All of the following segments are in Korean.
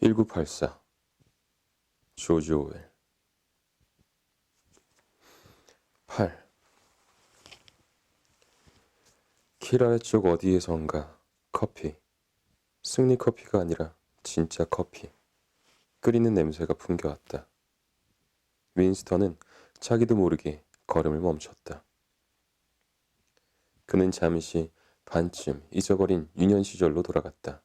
1984 조지 오웰. 8. 키라의 쪽 어디에선가 커피, 승리 커피가 아니라 진짜 커피, 끓이는 냄새가 풍겨왔다. 윈스턴은 자기도 모르게 걸음을 멈췄다. 그는 잠시 반쯤 잊어버린 유년 시절로 돌아갔다.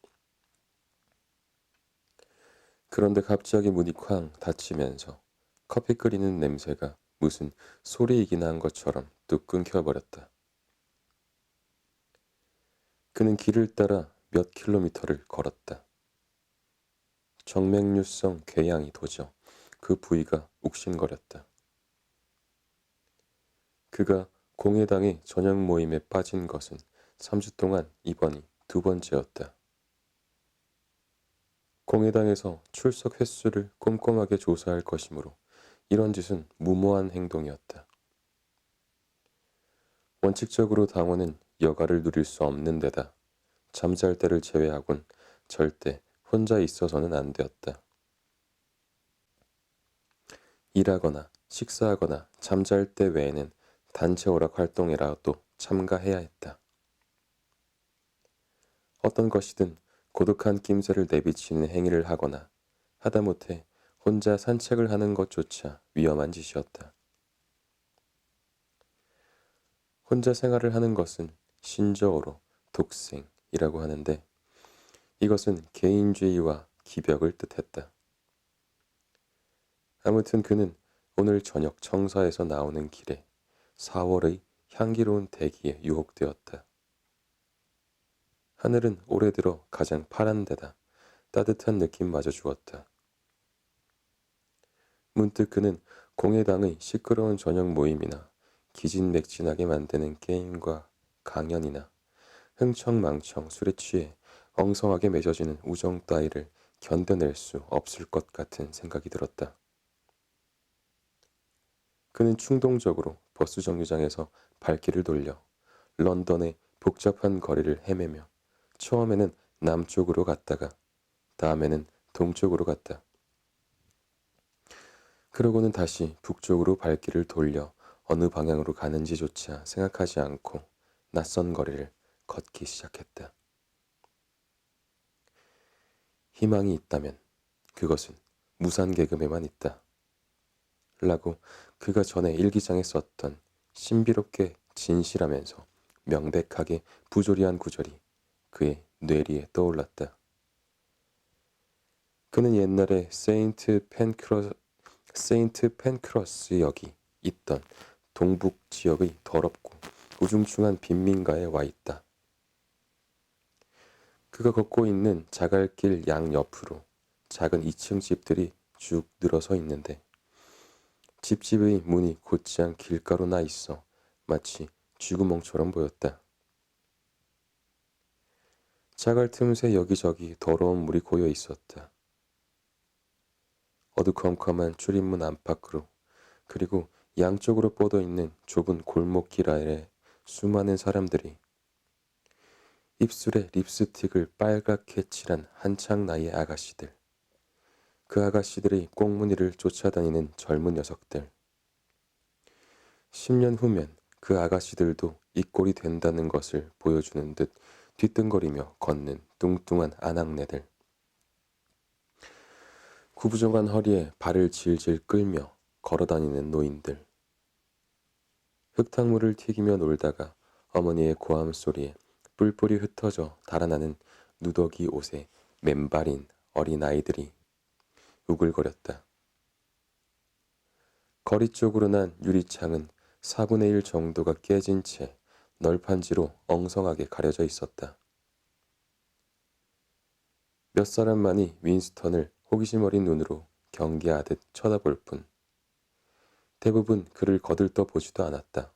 그런데 갑자기 문이 쾅 닫히면서 커피 끓이는 냄새가 무슨 소리이긴 한 것처럼 뚝 끊겨버렸다. 그는 길을 따라 몇 킬로미터를 걸었다. 정맥류성 궤양이 도져 그 부위가 욱신거렸다. 그가 공회당의 저녁 모임에 빠진 것은 3주 동안 이번이 두 번째였다. 공회당에서 출석 횟수를 꼼꼼하게 조사할 것이므로 이런 짓은 무모한 행동이었다. 원칙적으로 당원은 여가를 누릴 수 없는 데다 잠잘 때를 제외하곤 절대 혼자 있어서는 안 되었다. 일하거나 식사하거나 잠잘 때 외에는 단체 오락 활동에라도 참가해야 했다. 어떤 것이든 고독한 낌새를 내비치는 행위를 하거나 하다못해 혼자 산책을 하는 것조차 위험한 짓이었다. 혼자 생활을 하는 것은 신조어로 독생이라고 하는데 이것은 개인주의와 기벽을 뜻했다. 아무튼 그는 오늘 저녁 청사에서 나오는 길에 4월의 향기로운 대기에 유혹되었다. 하늘은 올해 들어 가장 파란 데다 따뜻한 느낌마저 주었다. 문득 그는 공회당의 시끄러운 저녁 모임이나 기진맥진하게 만드는 게임과 강연이나 흥청망청 술에 취해 엉성하게 맺어지는 우정 따위를 견뎌낼 수 없을 것 같은 생각이 들었다. 그는 충동적으로 버스 정류장에서 발길을 돌려 런던의 복잡한 거리를 헤매며 처음에는 남쪽으로 갔다가 다음에는 동쪽으로 갔다. 그러고는 다시 북쪽으로 발길을 돌려 어느 방향으로 가는지조차 생각하지 않고 낯선 거리를 걷기 시작했다. 희망이 있다면 그것은 무산개금에만 있다. 라고 그가 전에 일기장에 썼던 신비롭게 진실하면서 명백하게 부조리한 구절이 그의 뇌리에 떠올랐다. 그는 옛날에 세인트 펜크러스 역이 있던 동북 지역의 더럽고 우중충한 빈민가에 와 있다. 그가 걷고 있는 자갈길 양옆으로 작은 2층 집들이 쭉 늘어서 있는데 집집의 문이 곧장 길가로 나 있어 마치 쥐구멍처럼 보였다. 자갈 틈새 여기저기 더러운 물이 고여 있었다. 어두컴컴한 출입문 안팎으로 그리고 양쪽으로 뻗어 있는 좁은 골목길 아래 수많은 사람들이 입술에 립스틱을 빨갛게 칠한 한창 나이의 아가씨들, 그 아가씨들의 꽁무니를 쫓아다니는 젊은 녀석들. 10년 후면 그 아가씨들도 이 꼴이 된다는 것을 보여주는 듯 뒤뚱거리며 걷는 뚱뚱한 아낙네들. 구부정한 허리에 발을 질질 끌며 걸어다니는 노인들. 흙탕물을 튀기며 놀다가 어머니의 고함 소리에 뿔뿔이 흩어져 달아나는 누더기 옷에 맨발인 어린아이들이 우글거렸다. 거리 쪽으로 난 유리창은 4분의 1 정도가 깨진 채 널판지로 엉성하게 가려져 있었다. 몇 사람만이 윈스턴을 호기심 어린 눈으로 경계하듯 쳐다볼 뿐 대부분 그를 거들떠 보지도 않았다.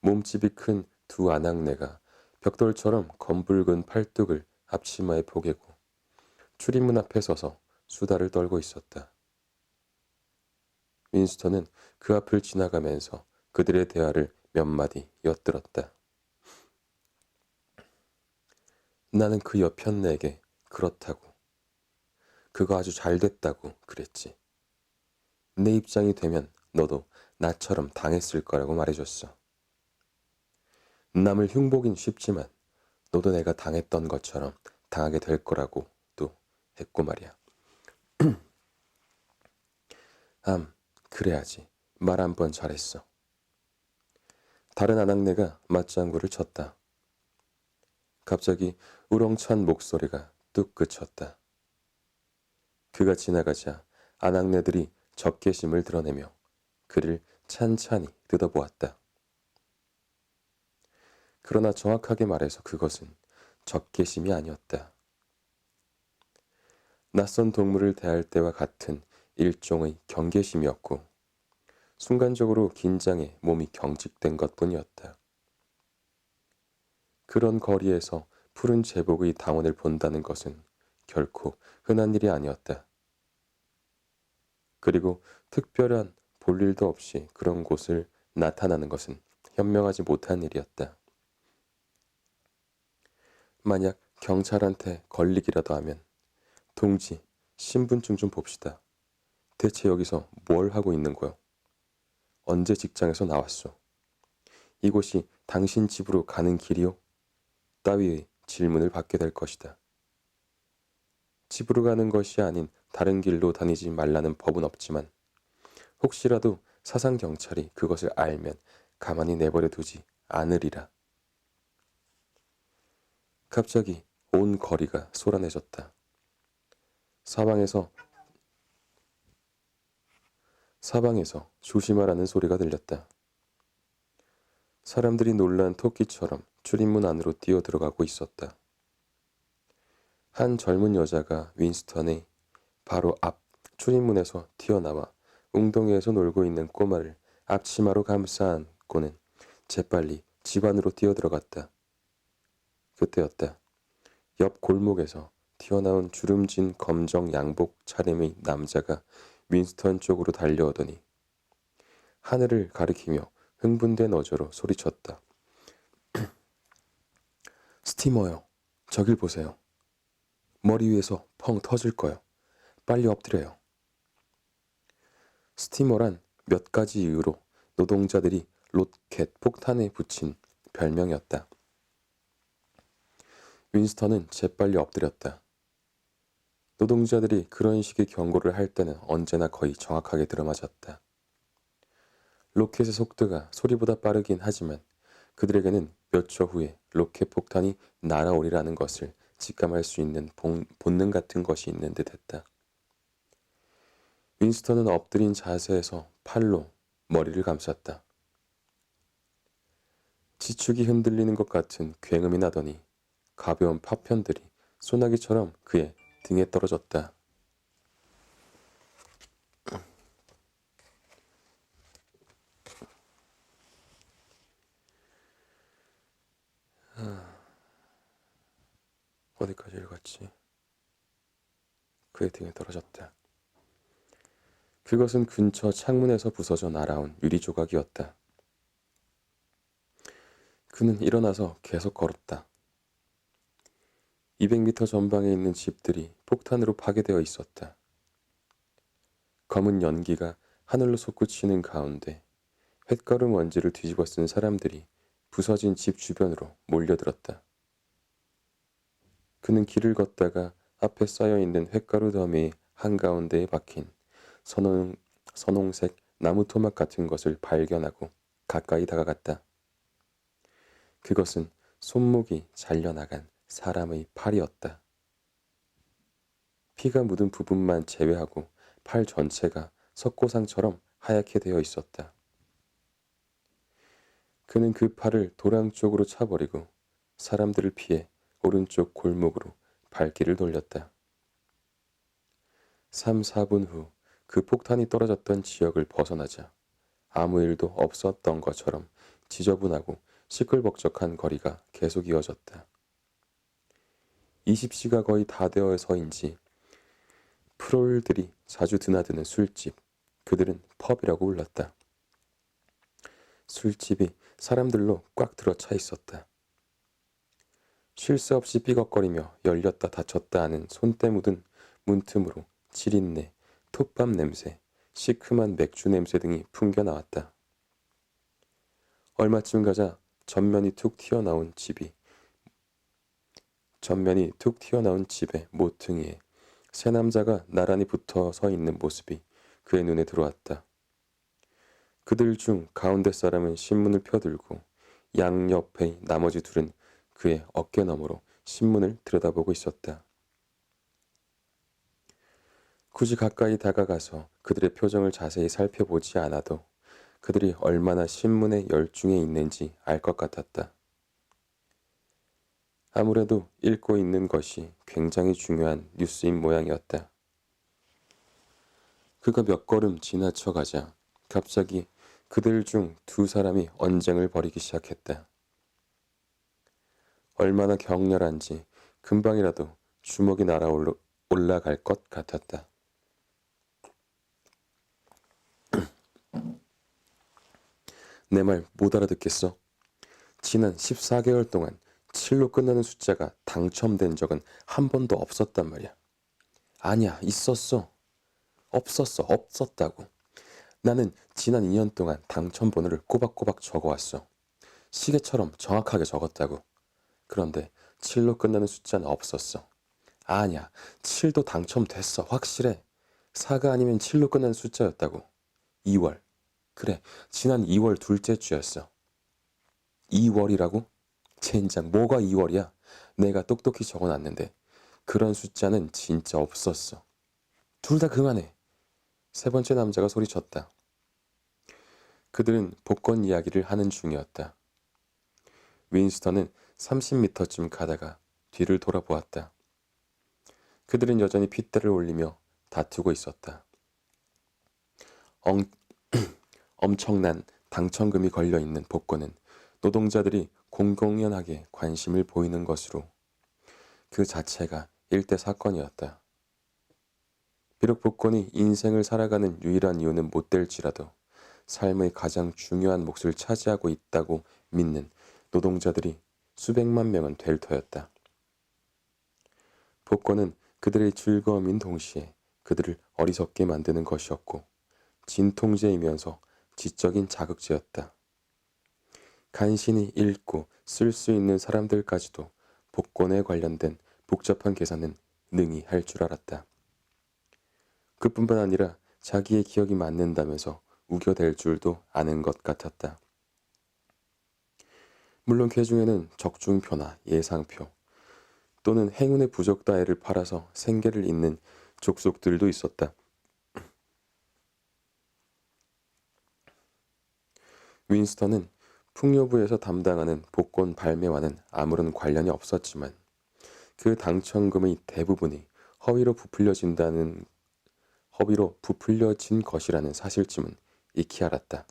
몸집이 큰 두 아낙네가 벽돌처럼 검붉은 팔뚝을 앞치마에 포개고 출입문 앞에 서서 수다를 떨고 있었다. 윈스턴은 그 앞을 지나가면서 그들의 대화를 몇 마디 엿들었다. 나는 그 여편네에게 그렇다고. 그거 아주 잘 됐다고 그랬지. 내 입장이 되면 너도 나처럼 당했을 거라고 말해줬어. 남을 흉보긴 쉽지만 너도 내가 당했던 것처럼 당하게 될 거라고 또 했고 말이야. 그래야지. 말 한 번 잘했어. 다른 아낙네가 맞장구를 쳤다. 갑자기 우렁찬 목소리가 뚝 그쳤다. 그가 지나가자 아낙네들이 적개심을 드러내며 그를 찬찬히 뜯어보았다. 그러나 정확하게 말해서 그것은 적개심이 아니었다. 낯선 동물을 대할 때와 같은 일종의 경계심이었고 순간적으로 긴장에 몸이 경직된 것뿐이었다. 그런 거리에서 푸른 제복의 당원을 본다는 것은 결코 흔한 일이 아니었다. 그리고 특별한 볼일도 없이 그런 곳을 나타나는 것은 현명하지 못한 일이었다. 만약 경찰한테 걸리기라도 하면 동지, 신분증 좀 봅시다. 대체 여기서 뭘 하고 있는 거요? 언제 직장에서 나왔소? 이곳이 당신 집으로 가는 길이요? 따위의 질문을 받게 될 것이다. 집으로 가는 것이 아닌 다른 길로 다니지 말라는 법은 없지만 혹시라도 사상 경찰이 그것을 알면 가만히 내버려 두지 않으리라. 갑자기 온 거리가 소란해졌다. 사방에서 조심하라는 소리가 들렸다. 사람들이 놀란 토끼처럼 출입문 안으로 뛰어들어가고 있었다. 한 젊은 여자가 윈스턴의 바로 앞 출입문에서 튀어나와 웅덩이에서 놀고 있는 꼬마를 앞치마로 감싸 안고는 재빨리 집 안으로 뛰어들어갔다. 그때였다. 옆 골목에서 튀어나온 주름진 검정 양복 차림의 남자가 윈스턴 쪽으로 달려오더니 하늘을 가리키며 흥분된 어조로 소리쳤다. 스티머요. 저길 보세요. 머리 위에서 펑 터질 거요. 빨리 엎드려요. 스티머란 몇 가지 이유로 노동자들이 로켓 폭탄에 붙인 별명이었다. 윈스턴은 재빨리 엎드렸다. 노동자들이 그런 식의 경고를 할 때는 언제나 거의 정확하게 들어맞았다. 로켓의 속도가 소리보다 빠르긴 하지만 그들에게는 몇 초 후에 로켓 폭탄이 날아오리라는 것을 직감할 수 있는 본능 같은 것이 있는 듯 했다. 윈스턴은 엎드린 자세에서 팔로 머리를 감쌌다. 지축이 흔들리는 것 같은 굉음이 나더니 가벼운 파편들이 소나기처럼 그의 등에 떨어졌다. 어디까지 읽었지? 그의 등에 떨어졌다. 그것은 근처 창문에서 부서져 날아온 유리 조각이었다. 그는 일어나서 계속 걸었다. 200m 전방에 있는 집들이 폭탄으로 파괴되어 있었다. 검은 연기가 하늘로 솟구치는 가운데 횟가루 먼지를 뒤집어 쓴 사람들이 부서진 집 주변으로 몰려들었다. 그는 길을 걷다가 앞에 쌓여있는 횟가루 더미 한가운데에 박힌 선홍색 나무 토막 같은 것을 발견하고 가까이 다가갔다. 그것은 손목이 잘려나간 사람의 팔이었다. 피가 묻은 부분만 제외하고 팔 전체가 석고상처럼 하얗게 되어 있었다. 그는 그 팔을 도랑 쪽으로 차버리고 사람들을 피해 오른쪽 골목으로 발길을 돌렸다. 3, 4분 후 그 폭탄이 떨어졌던 지역을 벗어나자 아무 일도 없었던 것처럼 지저분하고 시끌벅적한 거리가 계속 이어졌다. 20시가 거의 다 되어서인지 프롤들이 자주 드나드는 술집, 그들은 펍이라고 불렀다. 술집이 사람들로 꽉 들어차 있었다. 쉴 새 없이 삐걱거리며 열렸다 닫혔다 하는 손때 묻은 문틈으로 지린내, 톱밥 냄새, 시큼한 맥주 냄새 등이 풍겨 나왔다. 얼마쯤 가자 전면이 툭 튀어나온 집의 모퉁이에 세 남자가 나란히 붙어 서 있는 모습이 그의 눈에 들어왔다. 그들 중 가운데 사람은 신문을 펴들고 양옆의 나머지 둘은 그의 어깨 너머로 신문을 들여다보고 있었다. 굳이 가까이 다가가서 그들의 표정을 자세히 살펴보지 않아도 그들이 얼마나 신문에 열중해 있는지 알 것 같았다. 아무래도 읽고 있는 것이 굉장히 중요한 뉴스인 모양이었다. 그가 몇 걸음 지나쳐 가자 갑자기 그들 중 두 사람이 언쟁을 벌이기 시작했다. 얼마나 격렬한지 금방이라도 주먹이 올라갈 것 같았다. 내 말 못 알아듣겠어? 지난 14개월 동안 7로 끝나는 숫자가 당첨된 적은 한 번도 없었단 말이야. 아니야, 있었어. 없었다고. 나는 지난 2년 동안 당첨 번호를 꼬박꼬박 적어왔어. 시계처럼 정확하게 적었다고. 그런데 7로 끝나는 숫자는 없었어. 아니야, 7도 당첨됐어. 확실해. 4가 아니면 7로 끝나는 숫자였다고. 2월. 그래, 지난 2월 둘째 주였어. 2월이라고? 젠장, 뭐가 2월이야? 내가 똑똑히 적어놨는데. 그런 숫자는 진짜 없었어. 둘 다 그만해. 세 번째 남자가 소리쳤다. 그들은 복권 이야기를 하는 중이었다. 윈스턴은 30m쯤 가다가 뒤를 돌아보았다. 그들은 여전히 핏대를 올리며 다투고 있었다. 엄청난 당첨금이 걸려있는 복권은 노동자들이 공공연하게 관심을 보이는 것으로 그 자체가 일대 사건이었다. 비록 복권이 인생을 살아가는 유일한 이유는 못 될지라도 삶의 가장 중요한 몫을 차지하고 있다고 믿는 노동자들이 수백만 명은 될 터였다. 복권은 그들의 즐거움인 동시에 그들을 어리석게 만드는 것이었고 진통제이면서 지적인 자극제였다. 간신히 읽고 쓸 수 있는 사람들까지도 복권에 관련된 복잡한 계산은 능히 할 줄 알았다. 그뿐만 아니라 자기의 기억이 맞는다면서 우겨댈 줄도 아는 것 같았다. 물론 그 중에는 적중표나 예상표 또는 행운의 부적 따위를 팔아서 생계를 잇는 족속들도 있었다. 윈스턴은 풍요부에서 담당하는 복권 발매와는 아무런 관련이 없었지만 그 당첨금의 대부분이 허위로 부풀려진 것이라는 사실쯤은 익히 알았다.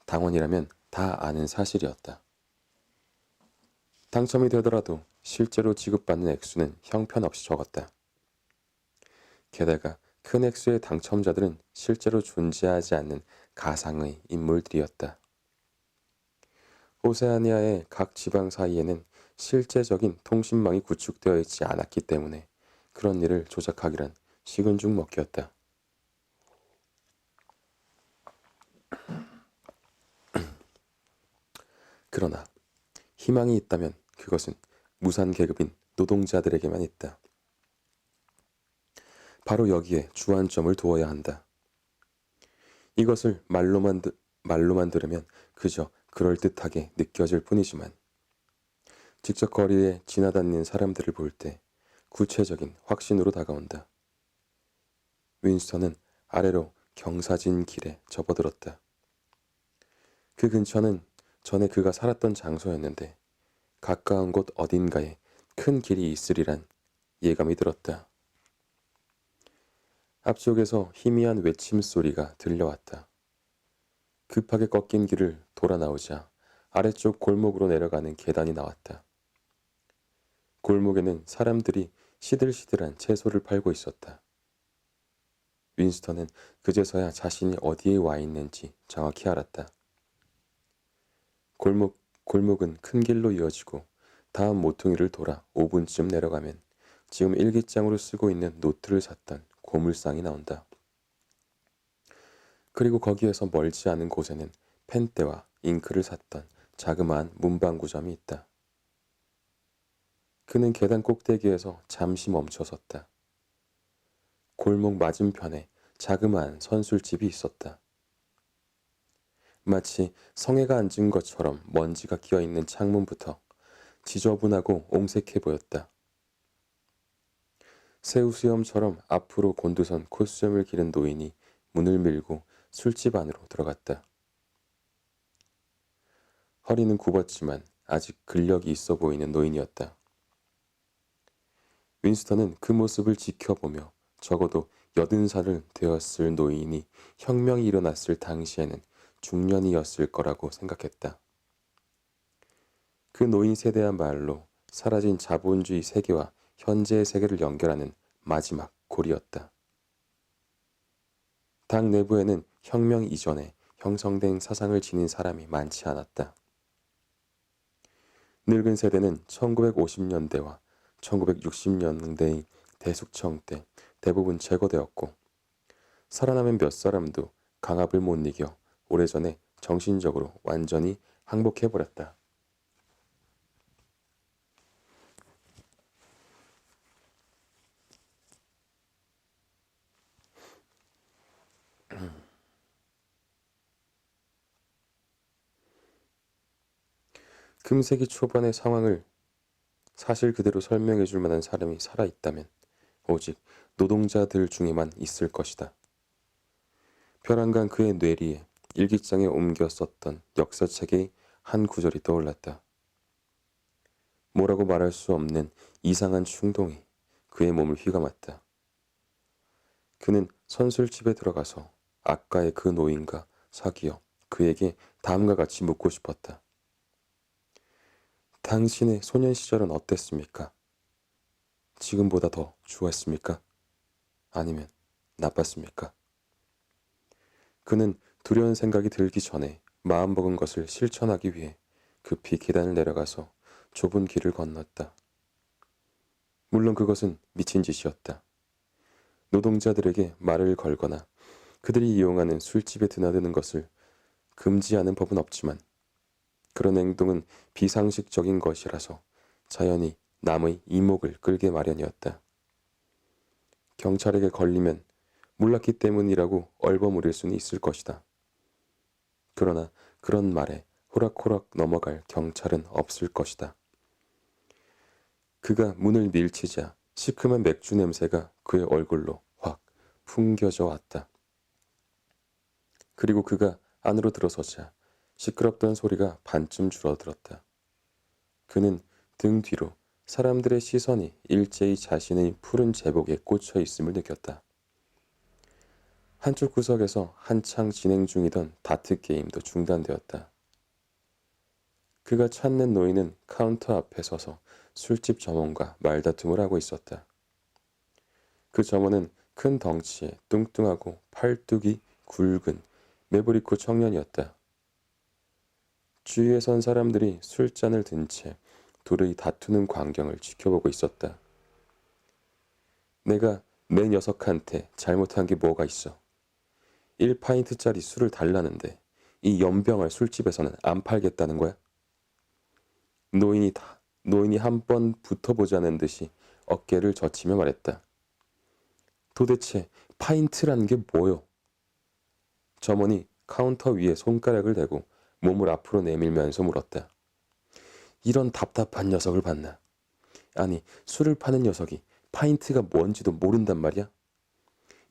당원이라면 다 아는 사실이었다. 당첨이 되더라도 실제로 지급받는 액수는 형편없이 적었다. 게다가 큰 액수의 당첨자들은 실제로 존재하지 않는 가상의 인물들이었다. 오세아니아의 각 지방 사이에는 실제적인 통신망이 구축되어 있지 않았기 때문에 그런 일을 조작하기란 식은 죽 먹기였다. 그러나 희망이 있다면 그것은 무산계급인 노동자들에게만 있다. 바로 여기에 주안점을 두어야 한다. 이것을 말로만 들으면 그저 그럴듯하게 느껴질 뿐이지만 직접 거리에 지나다니는 사람들을 볼 때 구체적인 확신으로 다가온다. 윈스턴은 아래로 경사진 길에 접어들었다. 그 근처는 전에 그가 살았던 장소였는데 가까운 곳 어딘가에 큰 길이 있으리란 예감이 들었다. 앞쪽에서 희미한 외침 소리가 들려왔다. 급하게 꺾인 길을 돌아 나오자 아래쪽 골목으로 내려가는 계단이 나왔다. 골목에는 사람들이 시들시들한 채소를 팔고 있었다. 윈스턴은 그제서야 자신이 어디에 와 있는지 정확히 알았다. 골목은 큰 길로 이어지고 다음 모퉁이를 돌아 5분쯤 내려가면 지금 일기장으로 쓰고 있는 노트를 샀던 고물상이 나온다. 그리고 거기에서 멀지 않은 곳에는 펜대와 잉크를 샀던 자그마한 문방구점이 있다. 그는 계단 꼭대기에서 잠시 멈춰섰다. 골목 맞은편에 자그마한 선술집이 있었다. 마치 성애가 앉은 것처럼 먼지가 끼어있는 창문부터 지저분하고 옹색해 보였다. 새우수염처럼 앞으로 곤두선 콧수염을 기른 노인이 문을 밀고 술집 안으로 들어갔다. 허리는 굽었지만 아직 근력이 있어 보이는 노인이었다. 윈스턴은 그 모습을 지켜보며 적어도 80살을 되었을 노인이 혁명이 일어났을 당시에는 중년이었을 거라고 생각했다. 그 노인 세대야말로 사라진 자본주의 세계와 현재의 세계를 연결하는 마지막 고리였다. 당 내부에는 혁명 이전에 형성된 사상을 지닌 사람이 많지 않았다. 늙은 세대는 1950년대와 1960년대의 대숙청 때 대부분 제거되었고 살아남은 몇 사람도 강압을 못 이겨 오래전에 정신적으로 완전히 항복해버렸다. 금세기 초반의 상황을 사실 그대로 설명해 줄 만한 사람이 살아있다면 오직 노동자들 중에만 있을 것이다. 벼랑간 그의 뇌리에 일기장에 옮겨 썼던 역사책의 한 구절이 떠올랐다. 뭐라고 말할 수 없는 이상한 충동이 그의 몸을 휘감았다. 그는 선술집에 들어가서 아까의 그 노인과 사귀어 그에게 다음과 같이 묻고 싶었다. 당신의 소년 시절은 어땠습니까? 지금보다 더 좋았습니까? 아니면 나빴습니까? 그는 두려운 생각이 들기 전에 마음먹은 것을 실천하기 위해 급히 계단을 내려가서 좁은 길을 건넜다. 물론 그것은 미친 짓이었다. 노동자들에게 말을 걸거나 그들이 이용하는 술집에 드나드는 것을 금지하는 법은 없지만 그런 행동은 비상식적인 것이라서 자연히 남의 이목을 끌게 마련이었다. 경찰에게 걸리면 몰랐기 때문이라고 얼버무릴 수는 있을 것이다. 그러나 그런 말에 호락호락 넘어갈 경찰은 없을 것이다. 그가 문을 밀치자 시큼한 맥주 냄새가 그의 얼굴로 확 풍겨져 왔다. 그리고 그가 안으로 들어서자 시끄럽던 소리가 반쯤 줄어들었다. 그는 등 뒤로 사람들의 시선이 일제히 자신의 푸른 제복에 꽂혀 있음을 느꼈다. 한쪽 구석에서 한창 진행 중이던 다트 게임도 중단되었다. 그가 찾는 노인은 카운터 앞에 서서 술집 점원과 말다툼을 하고 있었다. 그 점원은 큰 덩치에 뚱뚱하고 팔뚝이 굵은 메보리코 청년이었다. 주위에 선 사람들이 술잔을 든 채 둘이 다투는 광경을 지켜보고 있었다. 내가 내 녀석한테 잘못한 게 뭐가 있어? 1파인트짜리 술을 달라는데 이 연병을 술집에서는 안 팔겠다는 거야? 노인이 한 번 붙어보자는 듯이 어깨를 젖히며 말했다. 도대체 파인트라는 게 뭐요? 점원이 카운터 위에 손가락을 대고 몸을 앞으로 내밀면서 물었다. 이런 답답한 녀석을 봤나? 아니, 술을 파는 녀석이 파인트가 뭔지도 모른단 말이야?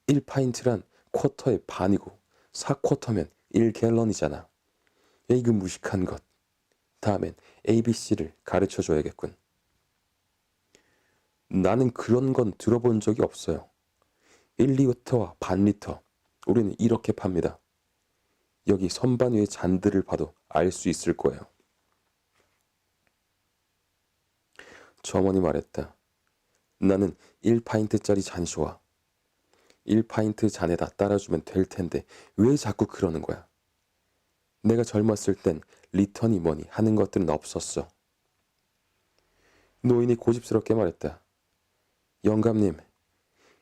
1파인트란 쿼터의 반이고 4쿼터면 1갤런이잖아. 에이 그 무식한 것. 다음엔 ABC를 가르쳐줘야겠군. 나는 그런 건 들어본 적이 없어요. 1리터와 반리터. 우리는 이렇게 팝니다. 여기 선반 위의 잔들을 봐도 알 수 있을 거예요. 점원이 말했다. 나는 1파인트짜리 잔이 좋아. 1파인트 잔에다 따라주면 될 텐데 왜 자꾸 그러는 거야? 내가 젊었을 땐 리턴이 뭐니 하는 것들은 없었어. 노인이 고집스럽게 말했다. 영감님,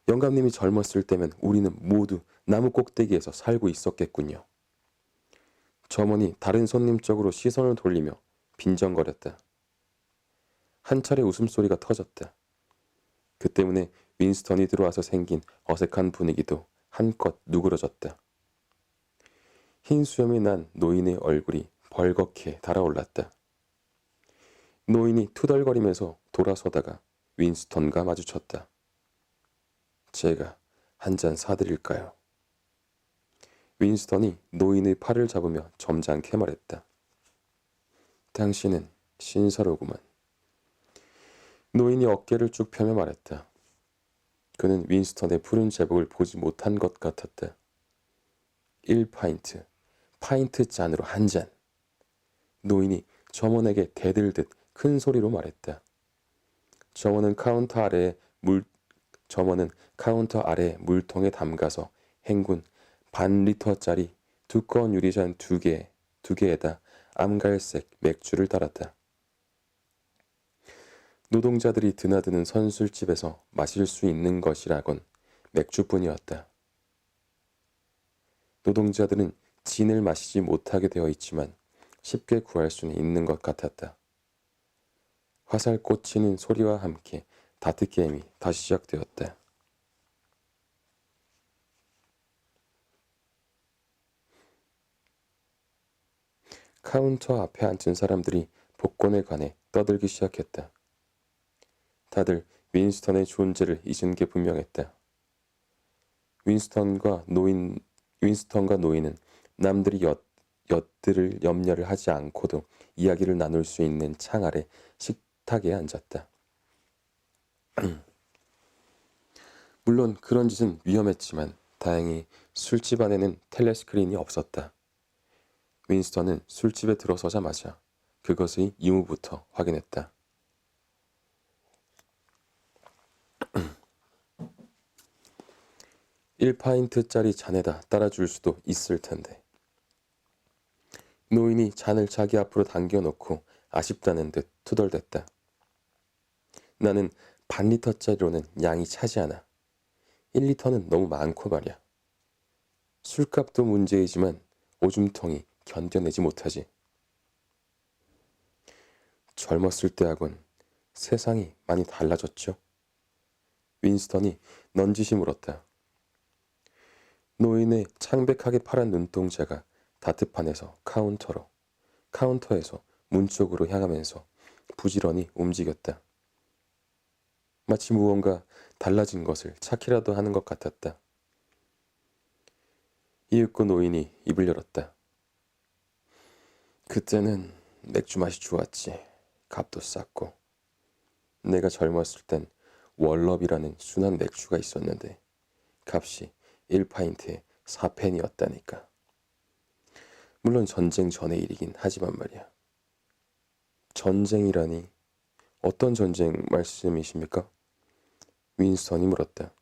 영감님이 젊었을 때면 우리는 모두 나무 꼭대기에서 살고 있었겠군요. 점원이 다른 손님 쪽으로 시선을 돌리며 빈정거렸다. 한 차례 웃음소리가 터졌다. 그 때문에 윈스턴이 들어와서 생긴 어색한 분위기도 한껏 누그러졌다. 흰 수염이 난 노인의 얼굴이 벌겋게 달아올랐다. 노인이 투덜거리면서 돌아서다가 윈스턴과 마주쳤다. 제가 한 잔 사드릴까요? 윈스턴이 노인의 팔을 잡으며 점잖게 말했다. 당신은 신사로구만. 노인이 어깨를 쭉 펴며 말했다. 그는 윈스턴의 푸른 제복을 보지 못한 것 같았다. 1파인트, 파인트 잔으로 한 잔. 노인이 점원에게 대들듯 큰 소리로 말했다. 점원은 카운터 아래에 물통에 담가서 헹군 반 리터짜리 두꺼운 유리잔 두 개에다 암갈색 맥주를 따랐다. 노동자들이 드나드는 선술집에서 마실 수 있는 것이라곤 맥주뿐이었다. 노동자들은 진을 마시지 못하게 되어 있지만 쉽게 구할 수는 있는 것 같았다. 화살 꽂히는 소리와 함께 다트게임이 다시 시작되었다. 카운터 앞에 앉은 사람들이 복권에 관해 떠들기 시작했다. 다들 윈스턴의 존재를 잊은 게 분명했다. 윈스턴과 노인은 남들이 엿들을 염려를 하지 않고도 이야기를 나눌 수 있는 창 아래 식탁에 앉았다. 물론 그런 짓은 위험했지만 다행히 술집 안에는 텔레스크린이 없었다. 윈스턴은 술집에 들어서자마자 그것의 유무부터 확인했다. (1파인트짜리) 잔에다 따라줄 수도 있을 텐데. 노인이 잔을 자기 앞으로 당겨놓고 아쉽다는 듯 투덜댔다. 나는 반 리터짜리로는 양이 차지 않아. 1리터는 너무 많고 말이야. 술값도 문제이지만 오줌통이 견뎌내지 못하지. 젊었을 때하곤 세상이 많이 달라졌죠. 윈스턴이 넌지시 물었다. 노인의 창백하게 파란 눈동자가 다트판에서 카운터에서 문 쪽으로 향하면서 부지런히 움직였다. 마치 무언가 달라진 것을 찾기라도 하는 것 같았다. 이윽고 노인이 입을 열었다. 그때는 맥주 맛이 좋았지. 값도 쌌고. 내가 젊었을 땐 월럽이라는 순한 맥주가 있었는데 값이 1파인트에 4펜이었다니까. 물론 전쟁 전의 일이긴 하지만 말이야. 전쟁이라니 어떤 전쟁 말씀이십니까? 윈스턴이 물었다.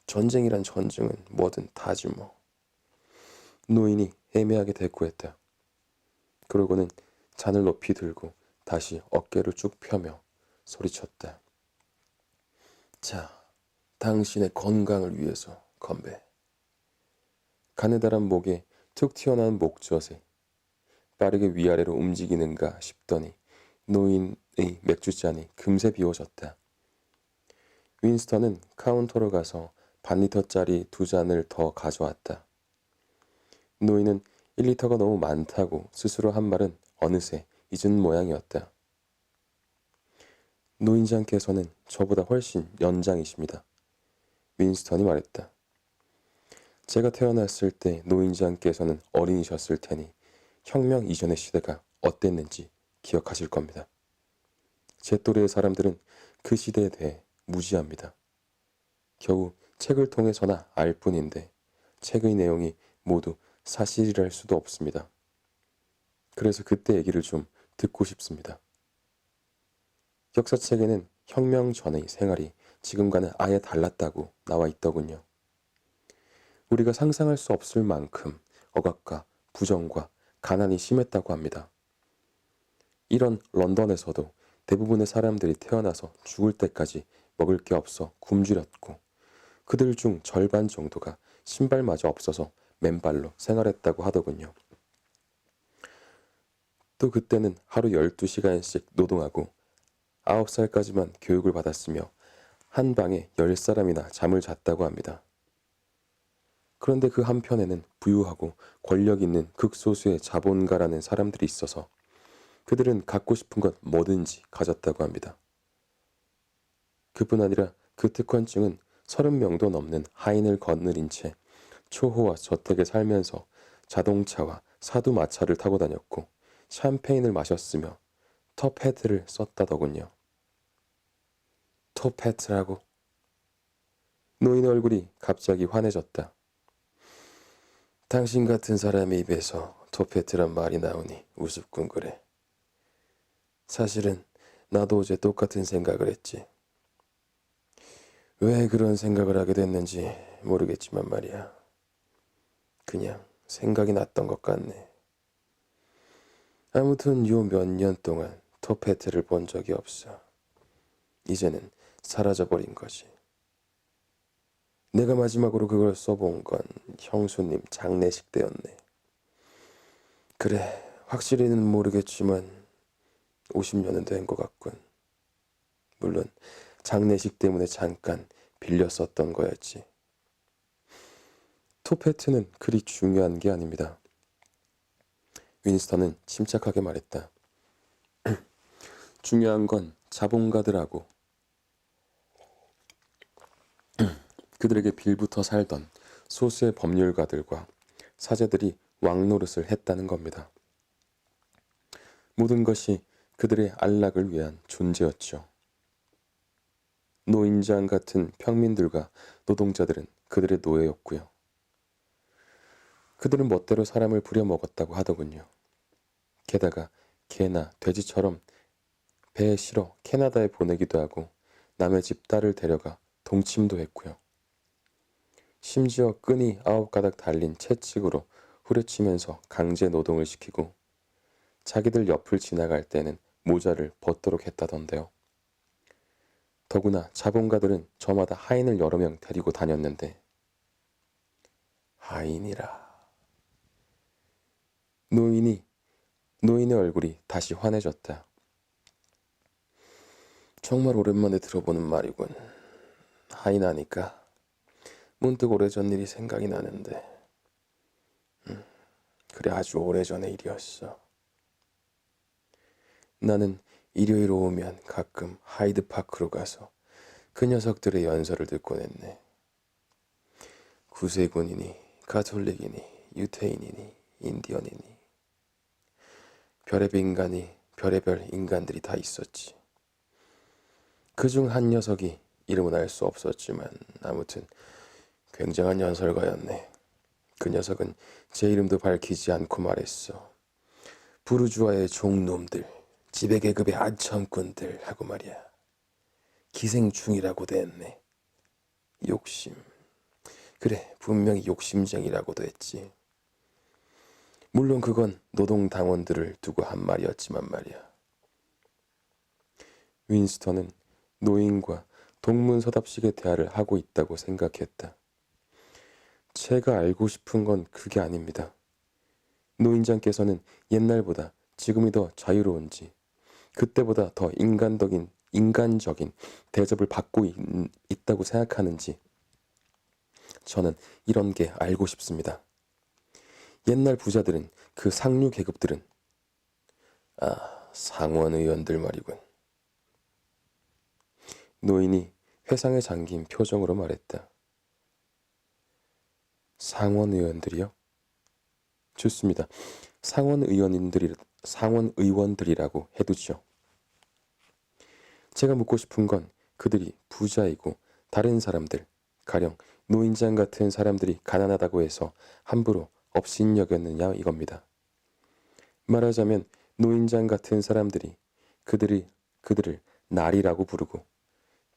전쟁이란 전쟁은 뭐든 다지 뭐. 노인이 애매하게 대꾸했다. 그러고는 잔을 높이 들고 다시 어깨를 쭉 펴며 소리쳤다. 자, 당신의 건강을 위해서 건배. 가느다란 목에 툭 튀어나온 목젖에 빠르게 위아래로 움직이는가 싶더니 노인의 맥주잔이 금세 비워졌다. 윈스턴은 카운터로 가서 반 리터짜리 2잔을 더 가져왔다. 노인은 1리터가 너무 많다고 스스로 한 말은 어느새 잊은 모양이었다. 노인장께서는 저보다 훨씬 연장이십니다. 윈스턴이 말했다. 제가 태어났을 때 노인장께서는 어린이셨을 테니 혁명 이전의 시대가 어땠는지 기억하실 겁니다. 제 또래의 사람들은 그 시대에 대해 무지합니다. 겨우 책을 통해서나 알 뿐인데 책의 내용이 모두 사실이랄 수도 없습니다. 그래서 그때 얘기를 좀 듣고 싶습니다. 역사책에는 혁명 전의 생활이 지금과는 아예 달랐다고 나와 있더군요. 우리가 상상할 수 없을 만큼 억압과 부정과 가난이 심했다고 합니다. 이런 런던에서도 대부분의 사람들이 태어나서 죽을 때까지 먹을 게 없어 굶주렸고 그들 중 절반 정도가 신발마저 없어서 맨발로 생활했다고 하더군요. 또 그때는 하루 12시간씩 노동하고 9살까지만 교육을 받았으며 한 방에 10사람이나 잠을 잤다고 합니다. 그런데 그 한편에는 부유하고 권력 있는 극소수의 자본가라는 사람들이 있어서 그들은 갖고 싶은 것 뭐든지 가졌다고 합니다. 그뿐 아니라 그 특권층은 30명도 넘는 하인을 거느린 채 초호화 저택에 살면서 자동차와 사두마차를 타고 다녔고 샴페인을 마셨으며 톱해트를 썼다더군요. 톱해트라고? 노인 얼굴이 갑자기 환해졌다. 당신 같은 사람의 입에서 톱해트란 말이 나오니 우습군 그래. 사실은 나도 어제 똑같은 생각을 했지. 왜 그런 생각을 하게 됐는지 모르겠지만 말이야. 그냥 생각이 났던 것 같네. 아무튼 요 몇 년 동안 톱해트를 본 적이 없어. 이제는 사라져버린 거지. 내가 마지막으로 그걸 써본 건 형수님 장례식 때였네. 그래, 확실히는 모르겠지만 50년은 된 것 같군. 물론 장례식 때문에 잠깐 빌려 썼던 거였지. 톱해트는 그리 중요한 게 아닙니다. 윈스턴은 침착하게 말했다. 중요한 건 자본가들하고 그들에게 빌붙어 살던 소수의 법률가들과 사제들이 왕노릇을 했다는 겁니다. 모든 것이 그들의 안락을 위한 존재였죠. 노인장 같은 평민들과 노동자들은 그들의 노예였고요. 그들은 멋대로 사람을 부려먹었다고 하더군요. 게다가 개나 돼지처럼 배에 실어 캐나다에 보내기도 하고 남의 집 딸을 데려가 동침도 했고요. 심지어 끈이 9가닥 달린 채찍으로 후려치면서 강제 노동을 시키고 자기들 옆을 지나갈 때는 모자를 벗도록 했다던데요. 더구나 자본가들은 저마다 하인을 여러 명 데리고 다녔는데 하인이라. 노인의 얼굴이 다시 환해졌다. 정말 오랜만에 들어보는 말이군. 하인하니까 문득 오래전 일이 생각이 나는데 그래 아주 오래전의 일이었어. 나는 일요일 오후면 가끔 하이드파크로 가서 그 녀석들의 연설을 듣곤 했네. 구세군이니 가톨릭이니 유태인이니 인디언이니 별의별 인간들이 다 있었지. 그중 한 녀석이 이름은 알 수 없었지만 아무튼 굉장한 연설가였네. 그 녀석은 제 이름도 밝히지 않고 말했어. 부르주아의 종놈들, 지배계급의 아첨꾼들 하고 말이야. 기생충이라고도 했네. 욕심. 그래, 분명히 욕심쟁이라고도 했지. 물론 그건 노동당원들을 두고 한 말이었지만 말이야. 윈스턴은 노인과 동문서답식의 대화를 하고 있다고 생각했다. 제가 알고 싶은 건 그게 아닙니다. 노인장께서는 옛날보다 지금이 더 자유로운지, 그때보다 더 인간적인 대접을 받고 있다고 생각하는지, 저는 이런 게 알고 싶습니다. 옛날 부자들은, 그 상류 계급들은, 상원의원들 말이군. 노인이 회상에 잠긴 표정으로 말했다. 상원의원들이요? 좋습니다. 상원의원들이라고 해두죠. 제가 묻고 싶은 건 그들이 부자이고 다른 사람들, 가령 노인장 같은 사람들이 가난하다고 해서 함부로 업신여겼느냐 이겁니다. 말하자면 노인장 같은 사람들이 그들을 날이라고 부르고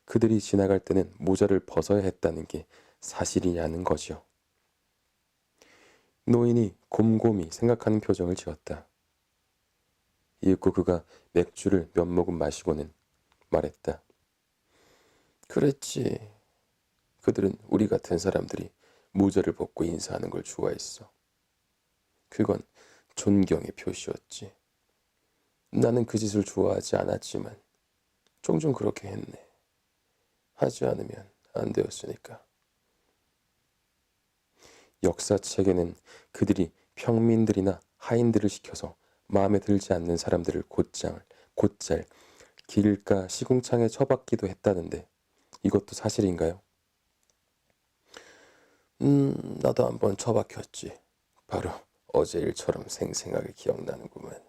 그들이 지나갈 때는 모자를 벗어야 했다는 게 사실이냐는 거지요. 노인이 곰곰이 생각하는 표정을 지었다. 이윽고 그가 맥주를 몇 모금 마시고는 말했다. 그랬지. 그들은 우리 같은 사람들이 모자를 벗고 인사하는 걸 좋아했어. 그건 존경의 표시였지. 나는 그 짓을 좋아하지 않았지만 종종 그렇게 했네. 하지 않으면 안 되었으니까. 역사책에는 그들이 평민들이나 하인들을 시켜서 마음에 들지 않는 사람들을 곧잘 길가 시궁창에 처박기도 했다는데 이것도 사실인가요? 나도 한번 처박혔지. 바로 어제 일처럼 생생하게 기억나는구만.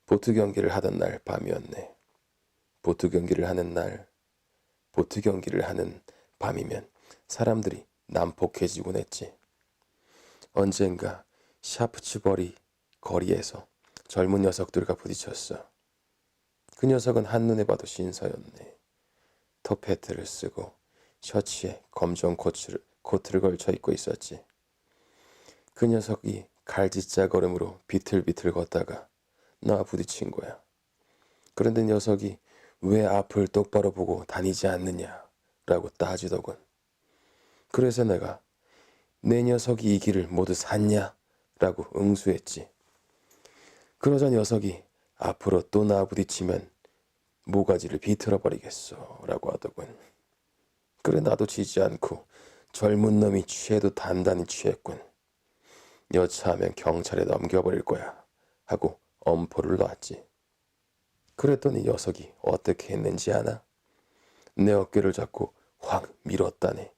보트 경기를 하던 날 밤이었네. 보트 경기를 하는 밤이면 사람들이 난폭해지곤 했지. 언젠가 샤프츠버리 거리에서 젊은 녀석들과 부딪혔어. 그 녀석은 한눈에 봐도 신사였네. 터페트를 쓰고 셔츠에 검정 코트를 걸쳐 입고 있었지. 그 녀석이 갈짓자 걸음으로 비틀비틀 걷다가 나와 부딪힌 거야. 그런데 녀석이 왜 앞을 똑바로 보고 다니지 않느냐라고 따지더군. 그래서 내가 내 녀석이 이 길을 모두 샀냐라고 응수했지. 그러자 녀석이 앞으로 또 나와 부딪히면 모가지를 비틀어버리겠어 라고 하더군. 그래 나도 지지 않고 젊은 놈이 취해도 단단히 취했군. 여차하면 경찰에 넘겨버릴 거야 하고 엄포를 놨지. 그랬더니 녀석이 어떻게 했는지 아나? 내 어깨를 잡고 확 밀었다네.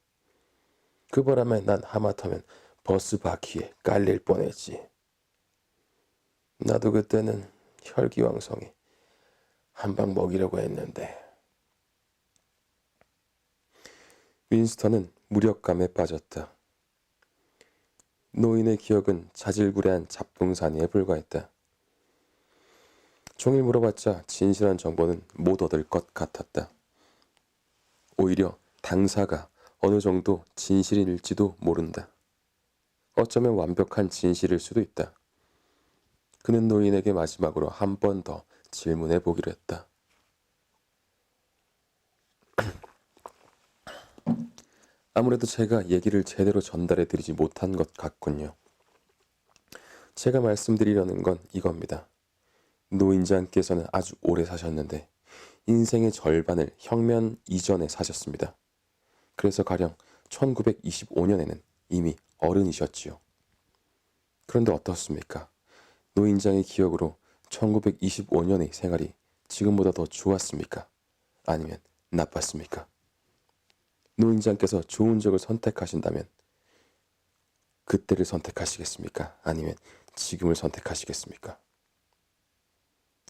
그 바람에 난 하마터면 버스 바퀴에 깔릴 뻔했지. 나도 그때는 혈기왕성해 한 방 먹이려고 했는데. 윈스턴은 무력감에 빠졌다. 노인의 기억은 자질구레한 잡동사니에 불과했다. 종일 물어봤자 진실한 정보는 못 얻을 것 같았다. 오히려 당사가 어느 정도 진실일지도 모른다. 어쩌면 완벽한 진실일 수도 있다. 그는 노인에게 마지막으로 한 번 더 질문해 보기로 했다. 아무래도 제가 얘기를 제대로 전달해 드리지 못한 것 같군요. 제가 말씀드리려는 건 이겁니다. 노인장께서는 아주 오래 사셨는데 인생의 절반을 혁명 이전에 사셨습니다. 그래서 가령 1925년에는 이미 어른이셨지요. 그런데 어떻습니까? 노인장의 기억으로 1925년의 생활이 지금보다 더 좋았습니까? 아니면 나빴습니까? 노인장께서 좋은 적을 선택하신다면 그때를 선택하시겠습니까? 아니면 지금을 선택하시겠습니까?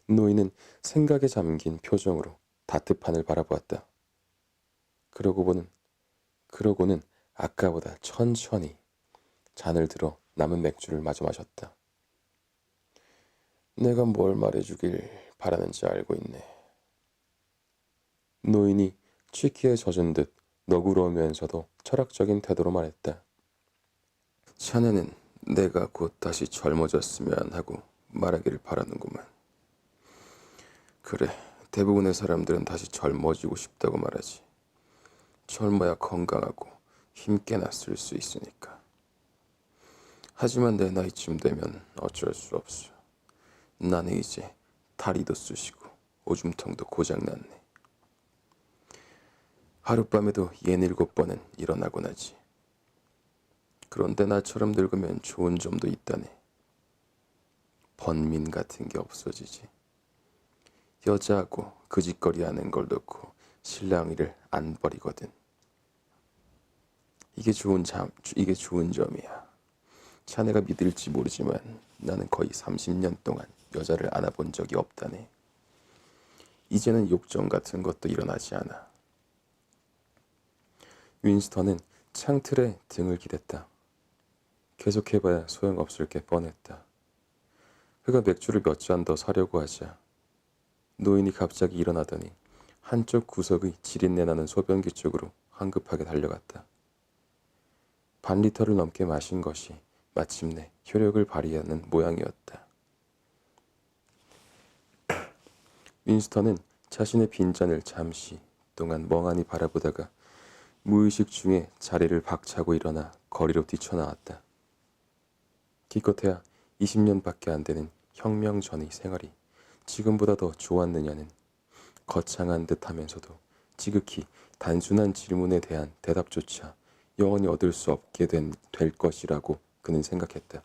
노인은 생각에 잠긴 표정으로 다트판을 바라보았다. 그러고는 아까보다 천천히 잔을 들어 남은 맥주를 마저 마셨다. 내가 뭘 말해주길 바라는지 알고 있네. 노인이 취기에 젖은 듯 너그러우면서도 철학적인 태도로 말했다. 자네는 내가 곧 다시 젊어졌으면 하고 말하기를 바라는구만. 그래, 대부분의 사람들은 다시 젊어지고 싶다고 말하지. 젊어야 건강하고 힘께나 쓸 수 있으니까. 하지만 내 나이쯤 되면 어쩔 수 없어. 나는 이제 다리도 쑤시고 오줌통도 고장났네. 하룻밤에도 67번은 일어나곤 하지. 그런데 나처럼 늙으면 좋은 점도 있다네. 번민 같은 게 없어지지. 여자하고 그 짓거리 하는 걸 놓고 실랑이를 안 버리거든. 이게 좋은 점이야. 자네가 믿을지 모르지만 나는 거의 30년 동안 여자를 안아본 적이 없다네. 이제는 욕정 같은 것도 일어나지 않아. 윈스턴은 창틀에 등을 기댔다. 계속해봐야 소용없을 게 뻔했다. 그가 맥주를 몇 잔 더 사려고 하자 노인이 갑자기 일어나더니 한쪽 구석의 지린내 나는 소변기 쪽으로 황급하게 달려갔다. 반 리터를 넘게 마신 것이 마침내 효력을 발휘하는 모양이었다. 윈스턴은 자신의 빈잔을 잠시 동안 멍하니 바라보다가 무의식 중에 자리를 박차고 일어나 거리로 뛰쳐나왔다. 기껏해야 20년밖에 안 되는 혁명 전의 생활이 지금보다 더 좋았느냐는 거창한 듯하면서도 지극히 단순한 질문에 대한 대답조차 영원히 얻을 수 없게 될 것이라고 그는 생각했다.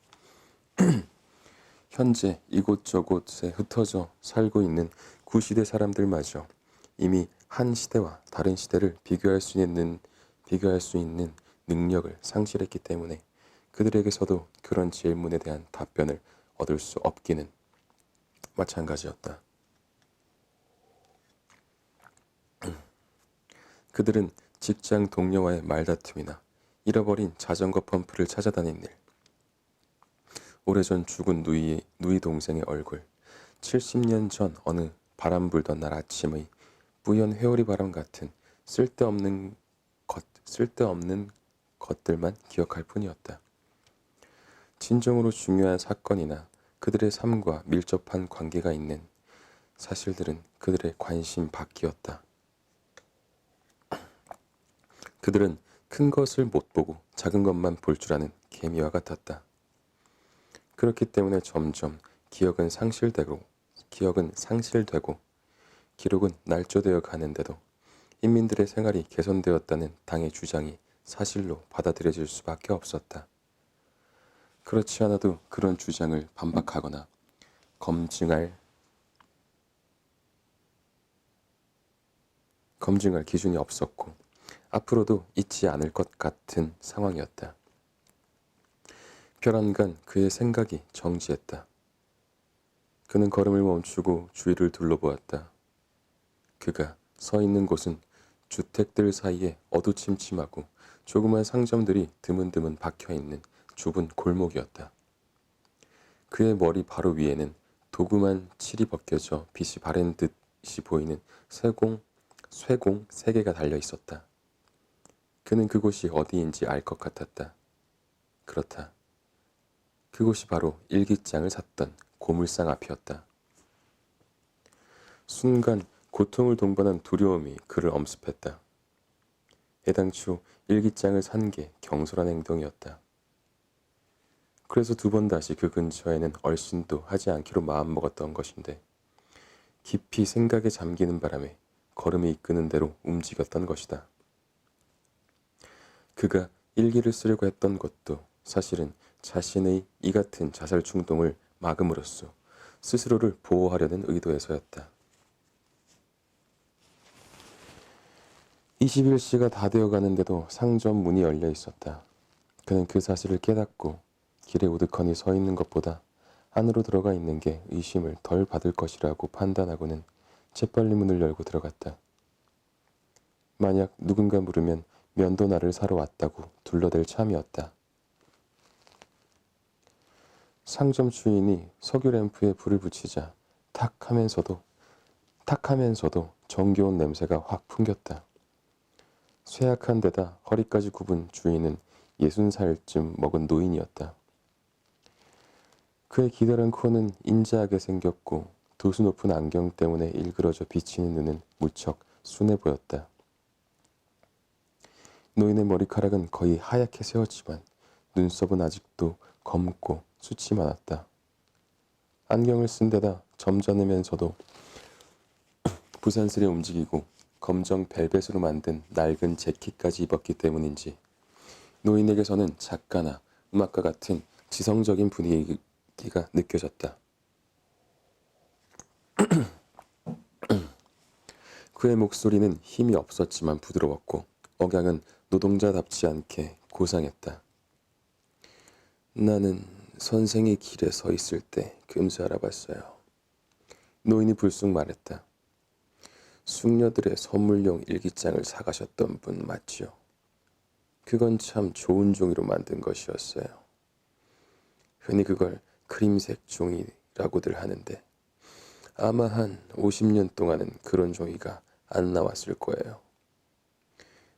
현재 이곳저곳에 흩어져 살고 있는 구시대 사람들마저 이미 한 시대와 다른 시대를 비교할 수 있는 능력을 상실했기 때문에 그들에게서도 그런 질문에 대한 답변을 얻을 수 없기는 마찬가지였다. 그들은 직장 동료와의 말다툼이나 잃어버린 자전거 펌프를 찾아다닌 일, 오래전 죽은 누이 동생의 얼굴, 70년 전 어느 바람 불던 날 아침의 뿌연 회오리 바람 같은 쓸데없는 것들만 기억할 뿐이었다. 진정으로 중요한 사건이나 그들의 삶과 밀접한 관계가 있는 사실들은 그들의 관심 밖이었다. 그들은 큰 것을 못 보고 작은 것만 볼 줄 아는 개미와 같았다. 그렇기 때문에 점점 기억은 상실되고 기록은 날조되어 가는데도 인민들의 생활이 개선되었다는 당의 주장이 사실로 받아들여질 수밖에 없었다. 그렇지 않아도 그런 주장을 반박하거나 검증할 기준이 없었고 앞으로도 있지 않을 것 같은 상황이었다. 별안간 그의 생각이 정지했다. 그는 걸음을 멈추고 주위를 둘러보았다. 그가 서 있는 곳은 주택들 사이에 어두침침하고 조그만 상점들이 드문드문 박혀있는 좁은 골목이었다. 그의 머리 바로 위에는 도구만 칠이 벗겨져 빛이 바랜 듯이 보이는 쇠공 3개가 달려 있었다. 그는 그곳이 어디인지 알 것 같았다. 그렇다. 그곳이 바로 일기장을 샀던 고물상 앞이었다. 순간 고통을 동반한 두려움이 그를 엄습했다. 애당초 일기장을 산 게 경솔한 행동이었다. 그래서 2번 다시 그 근처에는 얼씬도 하지 않기로 마음먹었던 것인데 깊이 생각에 잠기는 바람에 걸음이 이끄는 대로 움직였던 것이다. 그가 일기를 쓰려고 했던 것도 사실은 자신의 이 같은 자살 충동을 막음으로써 스스로를 보호하려는 의도에서였다. 21시가 다 되어 가는데도 상점 문이 열려 있었다. 그는 그 사실을 깨닫고 길에 우두커니 서 있는 것보다 안으로 들어가 있는 게 의심을 덜 받을 것이라고 판단하고는 재빨리 문을 열고 들어갔다. 만약 누군가 물으면 면도날을 사러 왔다고 둘러댈 참이었다. 상점 주인이 석유 램프에 불을 붙이자 탁 하면서도 정겨운 냄새가 확 풍겼다. 쇠약한 데다 허리까지 굽은 주인은 60살쯤 먹은 노인이었다. 그의 기다란 코는 인자하게 생겼고 도수 높은 안경 때문에 일그러져 비치는 눈은 무척 순해 보였다. 노인의 머리카락은 거의 하얗게 세웠지만 눈썹은 아직도 검고 숱이 많았다. 안경을 쓴 데다 점잖으면서도 부산스레 움직이고 검정 벨벳으로 만든 낡은 재킷까지 입었기 때문인지 노인에게서는 작가나 음악가 같은 지성적인 분위기가 느껴졌다. 그의 목소리는 힘이 없었지만 부드러웠고 억양은 노동자답지 않게 고상했다. 나는 선생의 길에 서 있을 때 금세 알아봤어요. 노인이 불쑥 말했다. 숙녀들의 선물용 일기장을 사가셨던 분 맞지요? 그건 참 좋은 종이로 만든 것이었어요. 흔히 그걸 크림색 종이라고들 하는데 아마 한 50년 동안은 그런 종이가 안 나왔을 거예요.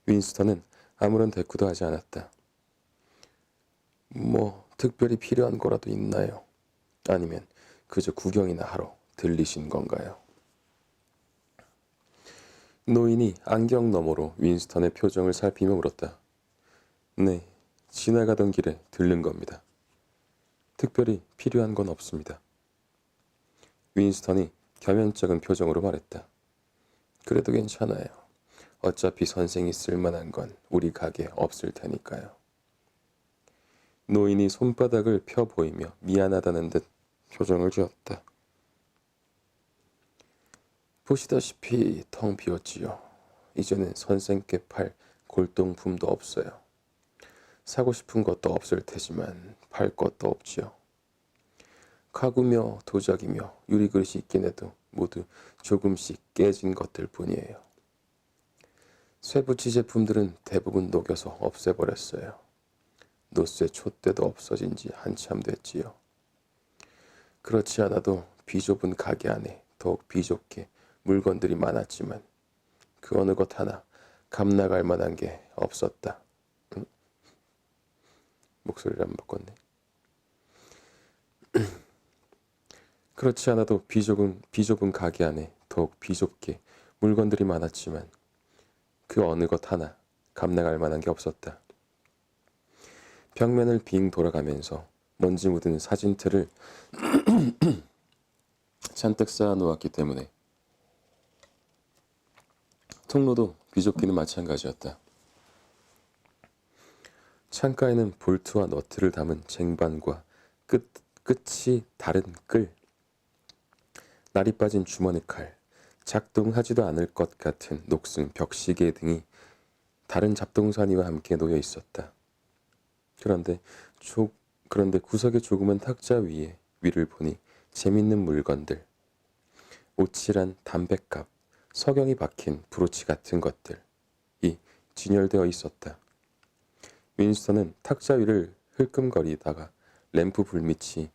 윈스턴은 아무런 대꾸도 하지 않았다. 뭐 특별히 필요한 거라도 있나요? 아니면 그저 구경이나 하러 들리신 건가요? 노인이 안경 너머로 윈스턴의 표정을 살피며 물었다. 네, 지나가던 길에 들른 겁니다. 특별히 필요한 건 없습니다. 윈스턴이 겸연쩍은 표정으로 말했다. 그래도 괜찮아요. 어차피 선생이 쓸만한 건 우리 가게에 없을 테니까요. 노인이 손바닥을 펴 보이며 미안하다는 듯 표정을 지었다. 보시다시피 텅 비었지요. 이제는 선생께 팔 골동품도 없어요. 사고 싶은 것도 없을 테지만 팔 것도 없지요. 가구며 도자기며 유리그릇이 있긴 해도 모두 조금씩 깨진 것들 뿐이에요. 쇠붙이 제품들은 대부분 녹여서 없애버렸어요. 노쇠 촛대도 없어진 지 한참 됐지요. 그렇지 않아도 비좁은 가게 안에 더욱 비좁게 물건들이 많았지만 그 어느 것 하나 감나갈 만한 게 없었다. 목소리를 안 바꿨네. 그렇지 않아도 비좁은 가게 안에 더욱 비좁게 물건들이 많았지만 그 어느 것 하나 감당할 만한 게 없었다. 벽면을 빙 돌아가면서 먼지 묻은 사진틀을 잔뜩 쌓아놓았기 때문에 통로도 비좁기는 마찬가지였다. 창가에는 볼트와 너트를 담은 쟁반과 끝이 다른 끌, 날이 빠진 주머니 칼, 작동하지도 않을 것 같은 녹슨 벽시계 등이 다른 잡동사니와 함께 놓여 있었다. 그런데 구석의 조그만 탁자 위를 보니 재밌는 물건들, 오칠한 담뱃갑, 석영이 박힌 브로치 같은 것들이 진열되어 있었다. 윈스턴은 탁자 위를 흘끔거리다가 램프 불밑에서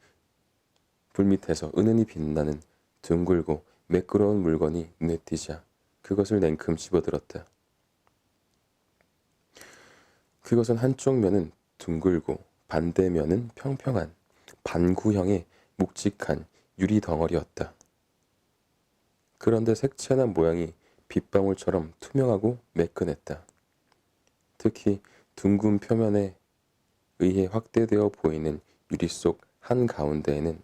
은은히 빛나는 둥글고 매끄러운 물건이 눈에 띄자 그것을 냉큼 집어들었다. 그것은 한쪽 면은 둥글고 반대면은 평평한 반구형의 묵직한 유리 덩어리였다. 그런데 색채나 모양이 빗방울처럼 투명하고 매끈했다. 특히 둥근 표면에 의해 확대되어 보이는 유리 속 한가운데에는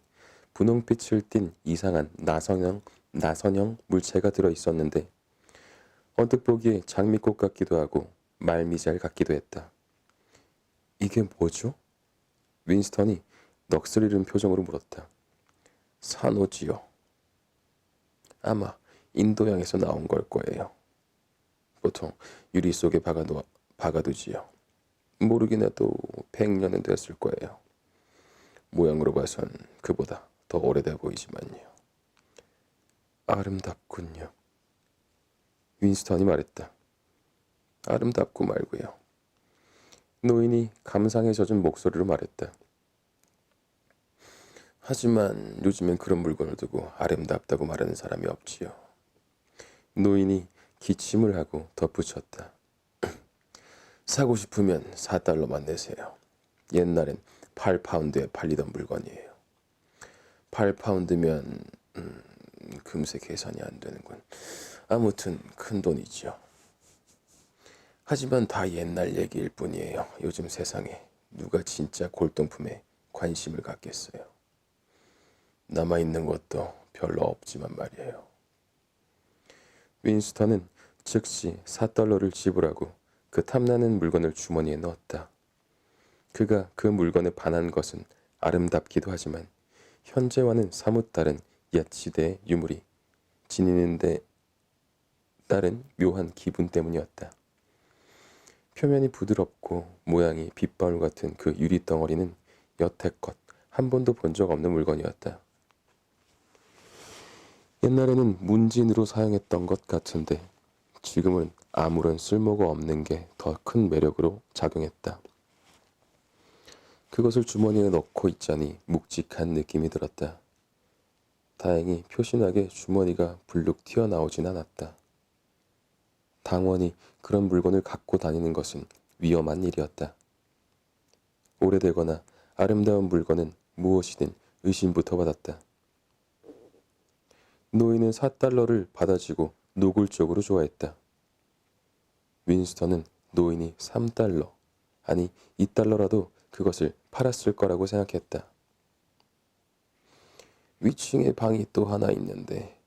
분홍빛을 띤 이상한 나선형 물체가 들어 있었는데 언뜻 보기에 장미꽃 같기도 하고 말미잘 같기도 했다. 이게 뭐죠? 윈스턴이 넋을 잃은 표정으로 물었다. 산호지요. 아마 인도양에서 나온 걸 거예요. 보통 유리 속에 박아두지요. 모르긴 해도 100년은 됐을 거예요. 모양으로 봐선 그보다 더 오래돼 보이지만요. 아름답군요. 윈스턴이 말했다. 아름답고 말고요. 노인이 감상에 젖은 목소리로 말했다. 하지만 요즘엔 그런 물건을 두고 아름답다고 말하는 사람이 없지요. 노인이 기침을 하고 덧붙였다. 사고 싶으면 4달러만 내세요. 옛날엔 8파운드에 팔리던 물건이에요. 8파운드면 금세 계산이 안 되는군. 아무튼 큰 돈이죠. 하지만 다 옛날 얘기일 뿐이에요. 요즘 세상에 누가 진짜 골동품에 관심을 갖겠어요. 남아있는 것도 별로 없지만 말이에요. 윈스턴은 즉시 4달러를 지불하고 그 탐나는 물건을 주머니에 넣었다. 그가 그 물건에 반한 것은 아름답기도 하지만 현재와는 사뭇 다른 옛 시대의 유물이 지니는데 따른 묘한 기분 때문이었다. 표면이 부드럽고 모양이 빗방울 같은 그 유리 덩어리는 여태껏 한 번도 본 적 없는 물건이었다. 옛날에는 문진으로 사용했던 것 같은데 지금은 아무런 쓸모가 없는 게 더 큰 매력으로 작용했다. 그것을 주머니에 넣고 있자니 묵직한 느낌이 들었다. 다행히 표신하게 주머니가 불룩 튀어나오진 않았다. 당원히 그런 물건을 갖고 다니는 것은 위험한 일이었다. 오래되거나 아름다운 물건은 무엇이든 의심부터 받았다. 노인은 4달러를 받아쥐고 노골적으로 좋아했다. 윈스턴은 노인이 3달러, 아니 2달러라도 그것을 팔았을 거라고 생각했다. 위층에 방이 또 하나 있는데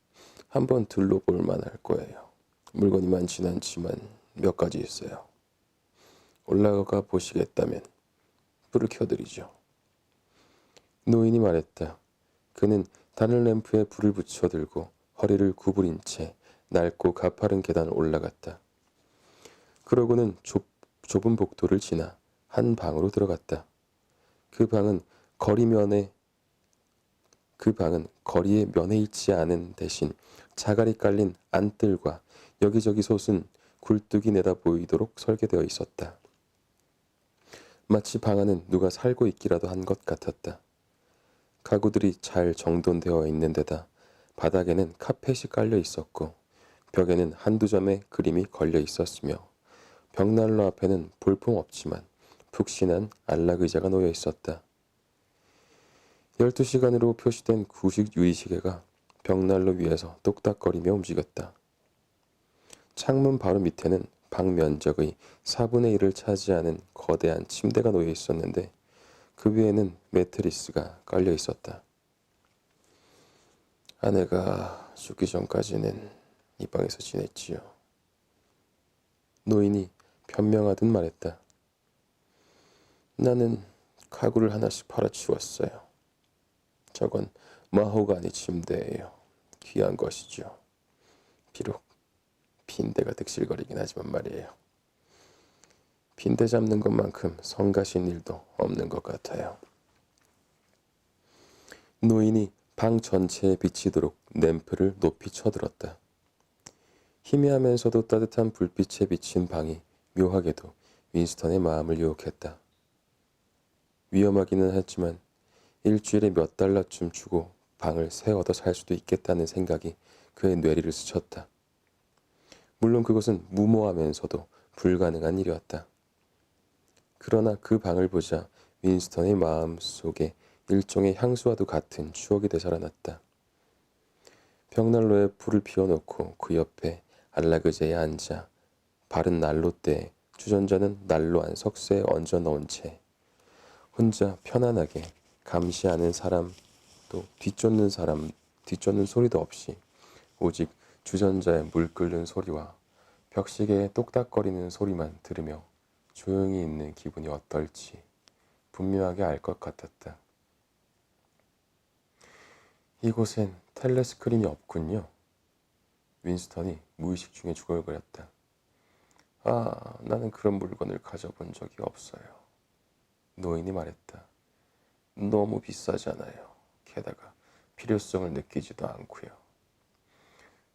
한번 둘러볼 만할 거예요. 물건이 많진 않지만 몇 가지 있어요. 올라가 보시겠다면 불을 켜드리죠. 노인이 말했다. 그는 단을 램프에 불을 붙여 들고 허리를 구부린 채 낡고 가파른 계단을 올라갔다. 그러고는 좁은 복도를 지나 한 방으로 들어갔다. 그 방은 거리의 면에 있지 않은 대신 자갈이 깔린 안뜰과 여기저기 솟은 굴뚝이 내다 보이도록 설계되어 있었다. 마치 방 안은 누가 살고 있기라도 한 것 같았다. 가구들이 잘 정돈되어 있는 데다 바닥에는 카펫이 깔려 있었고 벽에는 한두 점의 그림이 걸려 있었으며 벽난로 앞에는 볼품없지만 푹신한 안락의자가 놓여 있었다. 12시간으로 표시된 구식 유리시계가 벽난로 위에서 똑딱거리며 움직였다. 창문 바로 밑에는 방 면적의 4분의 1을 차지하는 거대한 침대가 놓여 있었는데 그 위에는 매트리스가 깔려 있었다. 아내가 죽기 전까지는 이 방에서 지냈지요. 노인이 변명하듯 말했다. 나는 가구를 하나씩 팔아치웠어요. 저건 마호가니 침대예요. 귀한 것이죠. 비록 빈대가 득실거리긴 하지만 말이에요. 빈대 잡는 것만큼 성가신 일도 없는 것 같아요. 노인이 방 전체에 비치도록 램프를 높이 쳐들었다. 희미하면서도 따뜻한 불빛에 비친 방이 묘하게도 윈스턴의 마음을 유혹했다. 위험하기는 했지만 일주일에 몇 달러쯤 주고 방을 새 얻어 살 수도 있겠다는 생각이 그의 뇌리를 스쳤다. 물론 그것은 무모하면서도 불가능한 일이었다. 그러나 그 방을 보자 윈스턴의 마음 속에 일종의 향수와도 같은 추억이 되살아났다. 벽난로에 불을 피워놓고 그 옆에 안락의자에 앉아 바른 난로대에 주전자는 난로 안 석쇠에 얹어 넣은 채 혼자 편안하게 감시하는 사람 또 뒤쫓는 소리도 없이 오직 주전자에 물 끓는 소리와 벽시계의 똑딱거리는 소리만 들으며 조용히 있는 기분이 어떨지 분명하게 알 것 같았다. 이곳엔 텔레스크린이 없군요. 윈스턴이 무의식 중에 중얼거렸다. 나는 그런 물건을 가져본 적이 없어요. 노인이 말했다. 너무 비싸잖아요. 게다가 필요성을 느끼지도 않고요.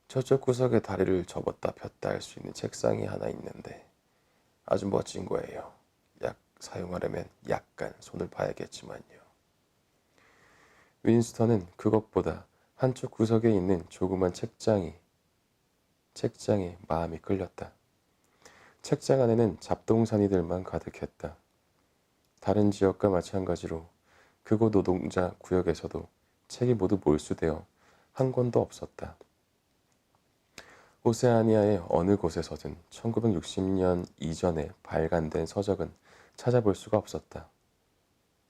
저쪽 구석에 다리를 접었다 폈다 할 수 있는 책상이 하나 있는데 아주 멋진 거예요. 사용하려면 약간 손을 봐야겠지만요. 윈스턴은 그것보다 한쪽 구석에 있는 조그만 책장에 마음이 끌렸다. 책장 안에는 잡동사니들만 가득했다. 다른 지역과 마찬가지로 그곳 노동자 구역에서도 책이 모두 몰수되어 한 권도 없었다. 오세아니아의 어느 곳에서든 1960년 이전에 발간된 서적은 찾아볼 수가 없었다.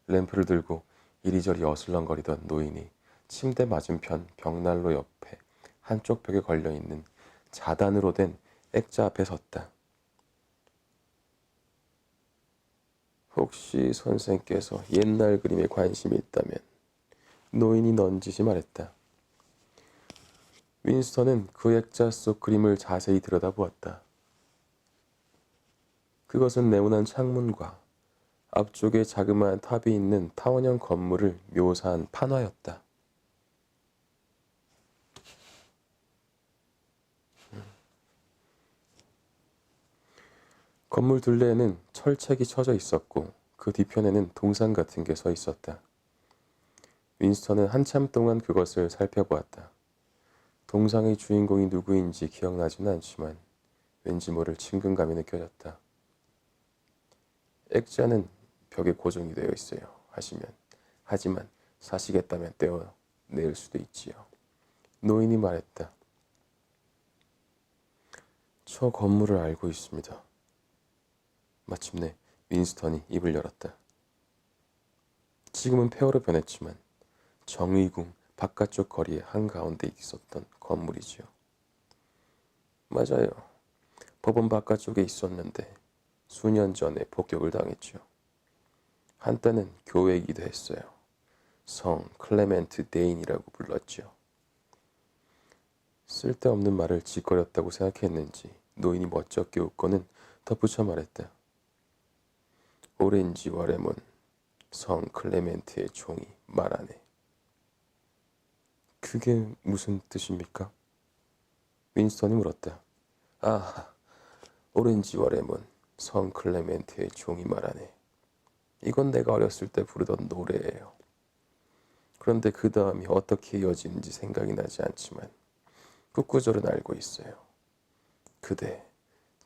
램프를 들고 이리저리 어슬렁거리던 노인이 침대 맞은편 벽난로 옆에 한쪽 벽에 걸려있는 자단으로 된 액자 앞에 섰다. 혹시 선생께서 옛날 그림에 관심이 있다면 노인이 넌지시 말했다. 윈스턴은 그 액자 속 그림을 자세히 들여다보았다. 그것은 네모난 창문과 앞쪽에 자그마한 탑이 있는 타원형 건물을 묘사한 판화였다. 건물 둘레에는 철책이 쳐져 있었고 그 뒤편에는 동상 같은 게 서 있었다. 윈스턴은 한참 동안 그것을 살펴보았다. 동상의 주인공이 누구인지 기억나지는 않지만 왠지 모를 친근감이 느껴졌다. 액자는 벽에 고정이 되어 있어요. 하지만 사시겠다면 떼어낼 수도 있지요. 노인이 말했다. 저 건물을 알고 있습니다. 마침내 윈스턴이 입을 열었다. 지금은 폐허로 변했지만 정의궁 바깥쪽 거리의 한가운데 있었던 건물이지요. 맞아요. 법원 바깥쪽에 있었는데 수년 전에 폭격을 당했죠. 한때는 교회이기도 했어요. 성 클레멘트 데인이라고 불렀죠. 쓸데없는 말을 짓거렸다고 생각했는지 노인이 멋쩍게 웃고는 덧붙여 말했다. 오렌지와 레몬, 성 클레멘트의 종이 말하네. 그게 무슨 뜻입니까? 윈스턴이 물었다. 아, 오렌지와 레몬, 성 클레멘트의 종이 말하네. 이건 내가 어렸을 때 부르던 노래예요. 그런데 그 다음이 어떻게 이어지는지 생각이 나지 않지만 그 구절은 알고 있어요. 그대,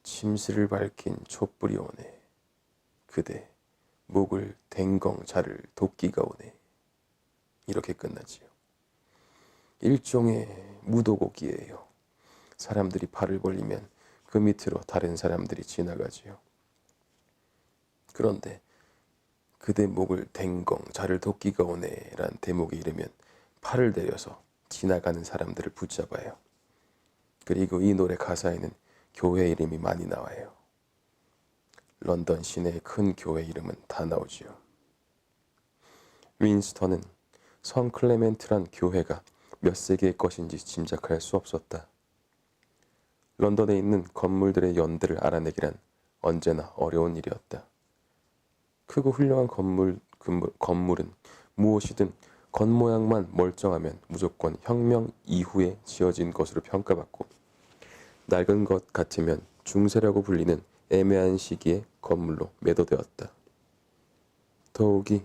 침실을 밝힌 촛불이 오네. 그대, 목을 댕공 자를 도끼가 오네. 이렇게 끝나지요. 일종의 무도곡이에요. 사람들이 팔을 벌리면 그 밑으로 다른 사람들이 지나가지요. 그런데 그대 목을 댕공 자를 도끼가 오네 란 대목에 이르면 팔을 내려서 지나가는 사람들을 붙잡아요. 그리고 이 노래 가사에는 교회 이름이 많이 나와요. 런던 시내의 큰 교회 이름은 다 나오지요. 윈스턴은 성 클레멘트란 교회가 몇 세기의 것인지 짐작할 수 없었다. 런던에 있는 건물들의 연대를 알아내기란 언제나 어려운 일이었다. 크고 훌륭한 건물은 무엇이든 겉모양만 멀쩡하면 무조건 혁명 이후에 지어진 것으로 평가받고 낡은 것 같으면 중세라고 불리는 애매한 시기의 건물로 매도되었다. 더욱이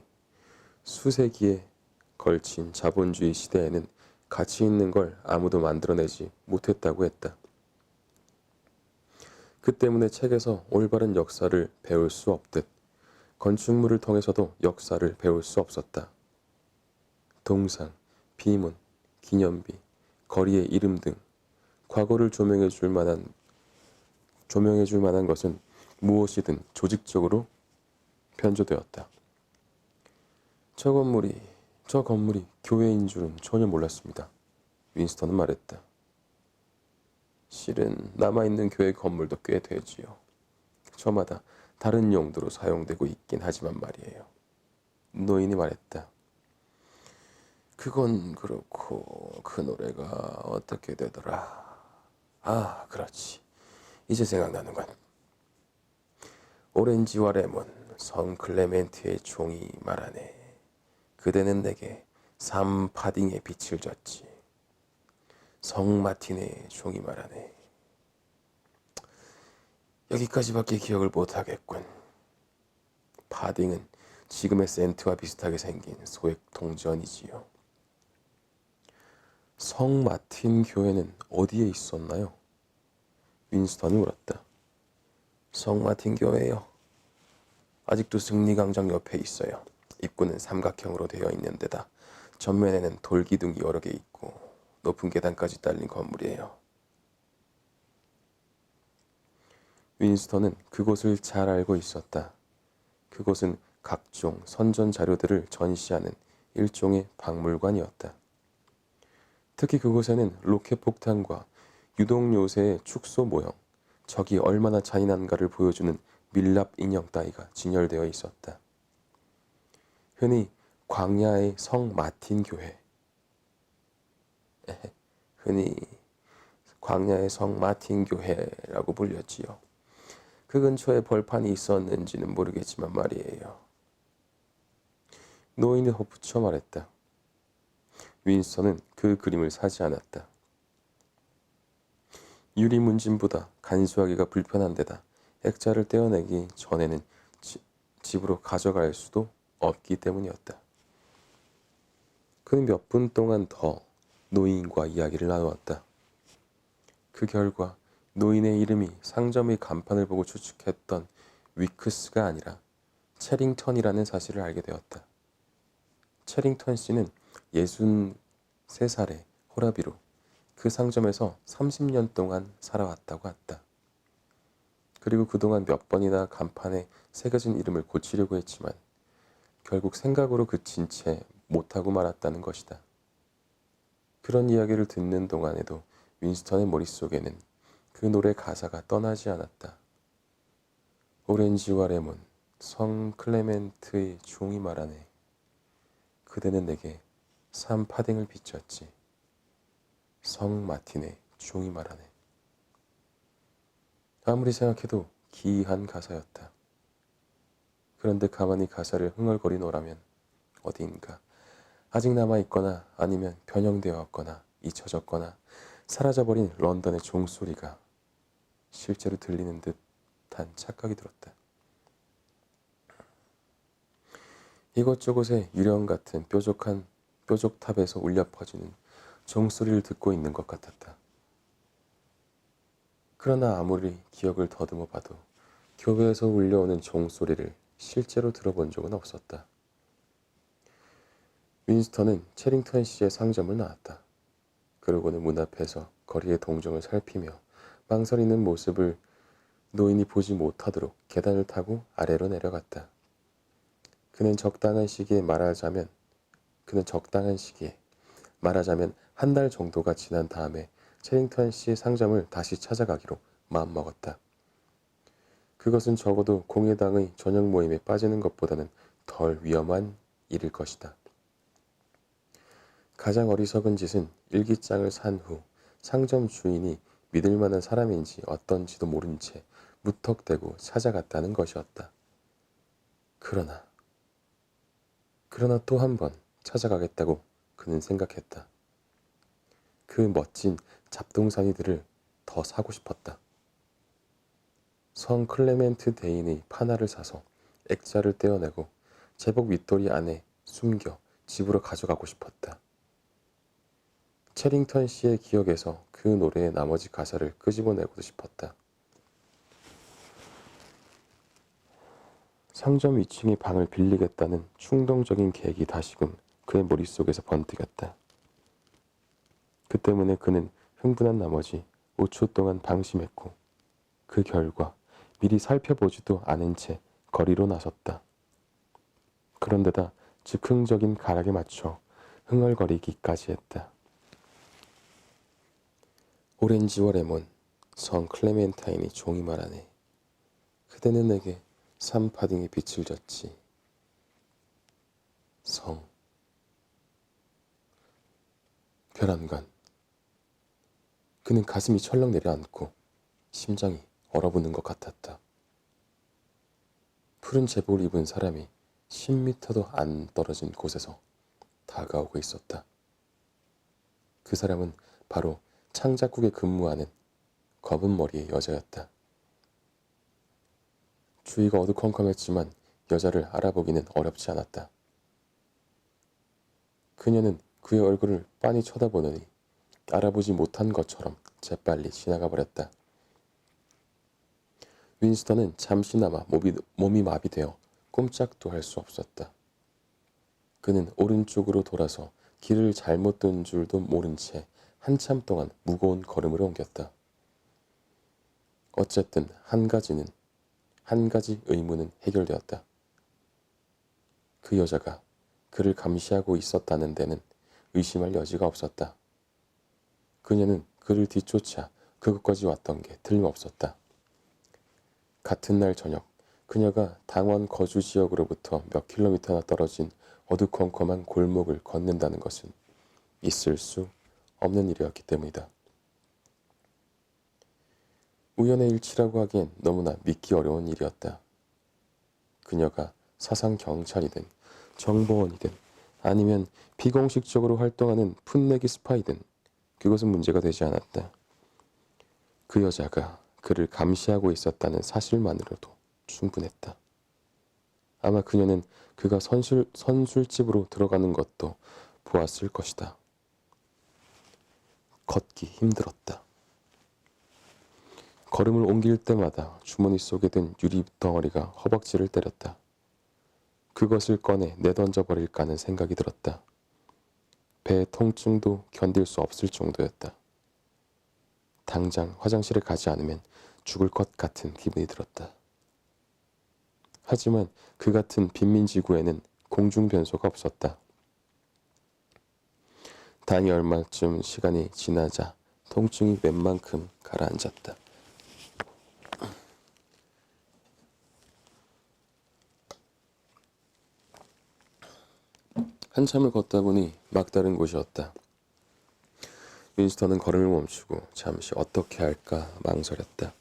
수세기에 걸친 자본주의 시대에는 가치 있는 걸 아무도 만들어내지 못했다고 했다. 그 때문에 책에서 올바른 역사를 배울 수 없듯 건축물을 통해서도 역사를 배울 수 없었다. 동상, 비문, 기념비, 거리의 이름 등 과거를 조명해 줄 만한 것은 무엇이든 조직적으로 편조되었다. 저 건물이 교회인 줄은 전혀 몰랐습니다. 윈스턴은 말했다. 실은 남아있는 교회 건물도 꽤 되지요. 저마다 다른 용도로 사용되고 있긴 하지만 말이에요. 노인이 말했다. 그건 그렇고 그 노래가 어떻게 되더라. 아, 그렇지. 이제 생각나는군. 오렌지와 레몬, 성 클레멘트의 종이 말하네. 그대는 내게 삼파딩의 빛을 줬지. 성 마틴의 종이 말하네. 여기까지밖에 기억을 못하겠군. 파딩은 지금의 센트와 비슷하게 생긴 소액 동전이지요. 성 마틴 교회는 어디에 있었나요? 윈스턴이 물었다. 성 마틴 교회요. 아직도 승리광장 옆에 있어요. 입구는 삼각형으로 되어 있는 데다 전면에는 돌기둥이 여러 개 있고 높은 계단까지 딸린 건물이에요. 윈스턴은 그곳을 잘 알고 있었다. 그곳은 각종 선전 자료들을 전시하는 일종의 박물관이었다. 특히 그곳에는 로켓 폭탄과 유동 요새의 축소 모형, 적이 얼마나 잔인한가를 보여주는 밀랍 인형 따위가 진열되어 있었다. 흔히 광야의 성 마틴 교회, 흔히 광야의 성 마틴 교회라고 불렸지요. 그 근처에 벌판이 있었는지는 모르겠지만 말이에요. 노인이 덧붙여 말했다. 윈스턴은 그 그림을 사지 않았다. 유리 문진보다 간수하기가 불편한 데다 액자를 떼어내기 전에는 집으로 가져갈 수도 없기 때문이었다. 그는 몇 분 동안 더 노인과 이야기를 나누었다. 그 결과 노인의 이름이 상점의 간판을 보고 추측했던 위크스가 아니라 체링턴이라는 사실을 알게 되었다. 체링턴 씨는 63살의 호라비로 그 상점에서 30년 동안 살아왔다고 했다. 그리고 그동안 몇 번이나 간판에 새겨진 이름을 고치려고 했지만 결국 생각으로 그친 채 못하고 말았다는 것이다. 그런 이야기를 듣는 동안에도 윈스턴의 머릿속에는 그 노래 가사가 떠나지 않았다. 오렌지와 레몬, 성 클레멘트의 종이 말하네. 그대는 내게 산 파딩을 비쳤지. 성 마틴의 종이 말하네. 아무리 생각해도 기이한 가사였다. 그런데 가만히 가사를 흥얼거리노라면 어디인가 아직 남아있거나 아니면 변형되었거나 잊혀졌거나 사라져버린 런던의 종소리가 실제로 들리는 듯한 착각이 들었다. 이곳저곳에 유령 같은 뾰족탑에서 울려 퍼지는 종소리를 듣고 있는 것 같았다. 그러나 아무리 기억을 더듬어 봐도 교회에서 울려오는 종소리를 실제로 들어본 적은 없었다. 윈스턴은 체링턴 씨의 상점을 나왔다. 그러고는 문 앞에서 거리의 동정을 살피며 망설이는 모습을 노인이 보지 못하도록 계단을 타고 아래로 내려갔다. 그는 적당한 시기에 말하자면 한 달 정도가 지난 다음에 체링턴 씨의 상점을 다시 찾아가기로 마음먹었다. 그것은 적어도 공예당의 저녁 모임에 빠지는 것보다는 덜 위험한 일일 것이다. 가장 어리석은 짓은 일기장을 산 후 상점 주인이 믿을 만한 사람인지 어떤지도 모른 채 무턱대고 찾아갔다는 것이었다. 그러나 또 한 번 찾아가겠다고 그는 생각했다. 그 멋진 잡동사니들을 더 사고 싶었다. 성 클레멘트 대인의 판화를 사서 액자를 떼어내고 제복 윗도리 안에 숨겨 집으로 가져가고 싶었다. 체링턴 씨의 기억에서 그 노래의 나머지 가사를 끄집어내고도 싶었다. 상점 위층의 방을 빌리겠다는 충동적인 계획이 다시금 그의 머릿속에서 번뜩였다. 그 때문에 그는 흥분한 나머지 5초 동안 방심했고 그 결과 미리 살펴보지도 않은 채 거리로 나섰다. 그런데다 즉흥적인 가락에 맞춰 흥얼거리기까지 했다. 오렌지와 레몬, 성 클레멘타인이 종이 말하네. 그대는 내게 산파딩의 빛을 줬지. 성. 별안간. 그는 가슴이 철렁 내려앉고 심장이 얼어붙는 것 같았다. 푸른 제복을 입은 사람이 10m도 안 떨어진 곳에서 다가오고 있었다. 그 사람은 바로 창작국에 근무하는 검은 머리의 여자였다. 주위가 어두컴컴했지만 여자를 알아보기는 어렵지 않았다. 그녀는 그의 얼굴을 빤히 쳐다보더니 알아보지 못한 것처럼 재빨리 지나가 버렸다. 윈스턴은 잠시나마 몸이 마비되어 꼼짝도 할 수 없었다. 그는 오른쪽으로 돌아서 길을 잘못 든 줄도 모른 채 한참 동안 무거운 걸음을 옮겼다. 어쨌든 한 가지 의문은 해결되었다. 그 여자가 그를 감시하고 있었다는 데는 의심할 여지가 없었다. 그녀는 그를 뒤쫓아 그것까지 왔던 게 틀림없었다. 같은 날 저녁, 그녀가 당원 거주 지역으로부터 몇 킬로미터나 떨어진 어두컴컴한 골목을 걷는다는 것은 있을 수 없는 일이었기 때문이다. 우연의 일치라고 하기엔 너무나 믿기 어려운 일이었다. 그녀가 사상 경찰이든 정보원이든 아니면 비공식적으로 활동하는 풋내기 스파이든 그것은 문제가 되지 않았다. 그 여자가 그를 감시하고 있었다는 사실만으로도 충분했다. 아마 그녀는 그가 선술집으로 들어가는 것도 보았을 것이다. 걷기 힘들었다. 걸음을 옮길 때마다 주머니 속에 든 유리 덩어리가 허벅지를 때렸다. 그것을 꺼내 내던져 버릴까 하는 생각이 들었다. 배의 통증도 견딜 수 없을 정도였다. 당장 화장실에 가지 않으면 죽을 것 같은 기분이 들었다. 하지만 그 같은 빈민지구에는 공중 변소가 없었다. 다행히 얼마쯤 시간이 지나자 통증이 웬만큼 가라앉았다. 한참을 걷다 보니 막다른 곳이었다. 윈스턴은 걸음을 멈추고 잠시 어떻게 할까 망설였다.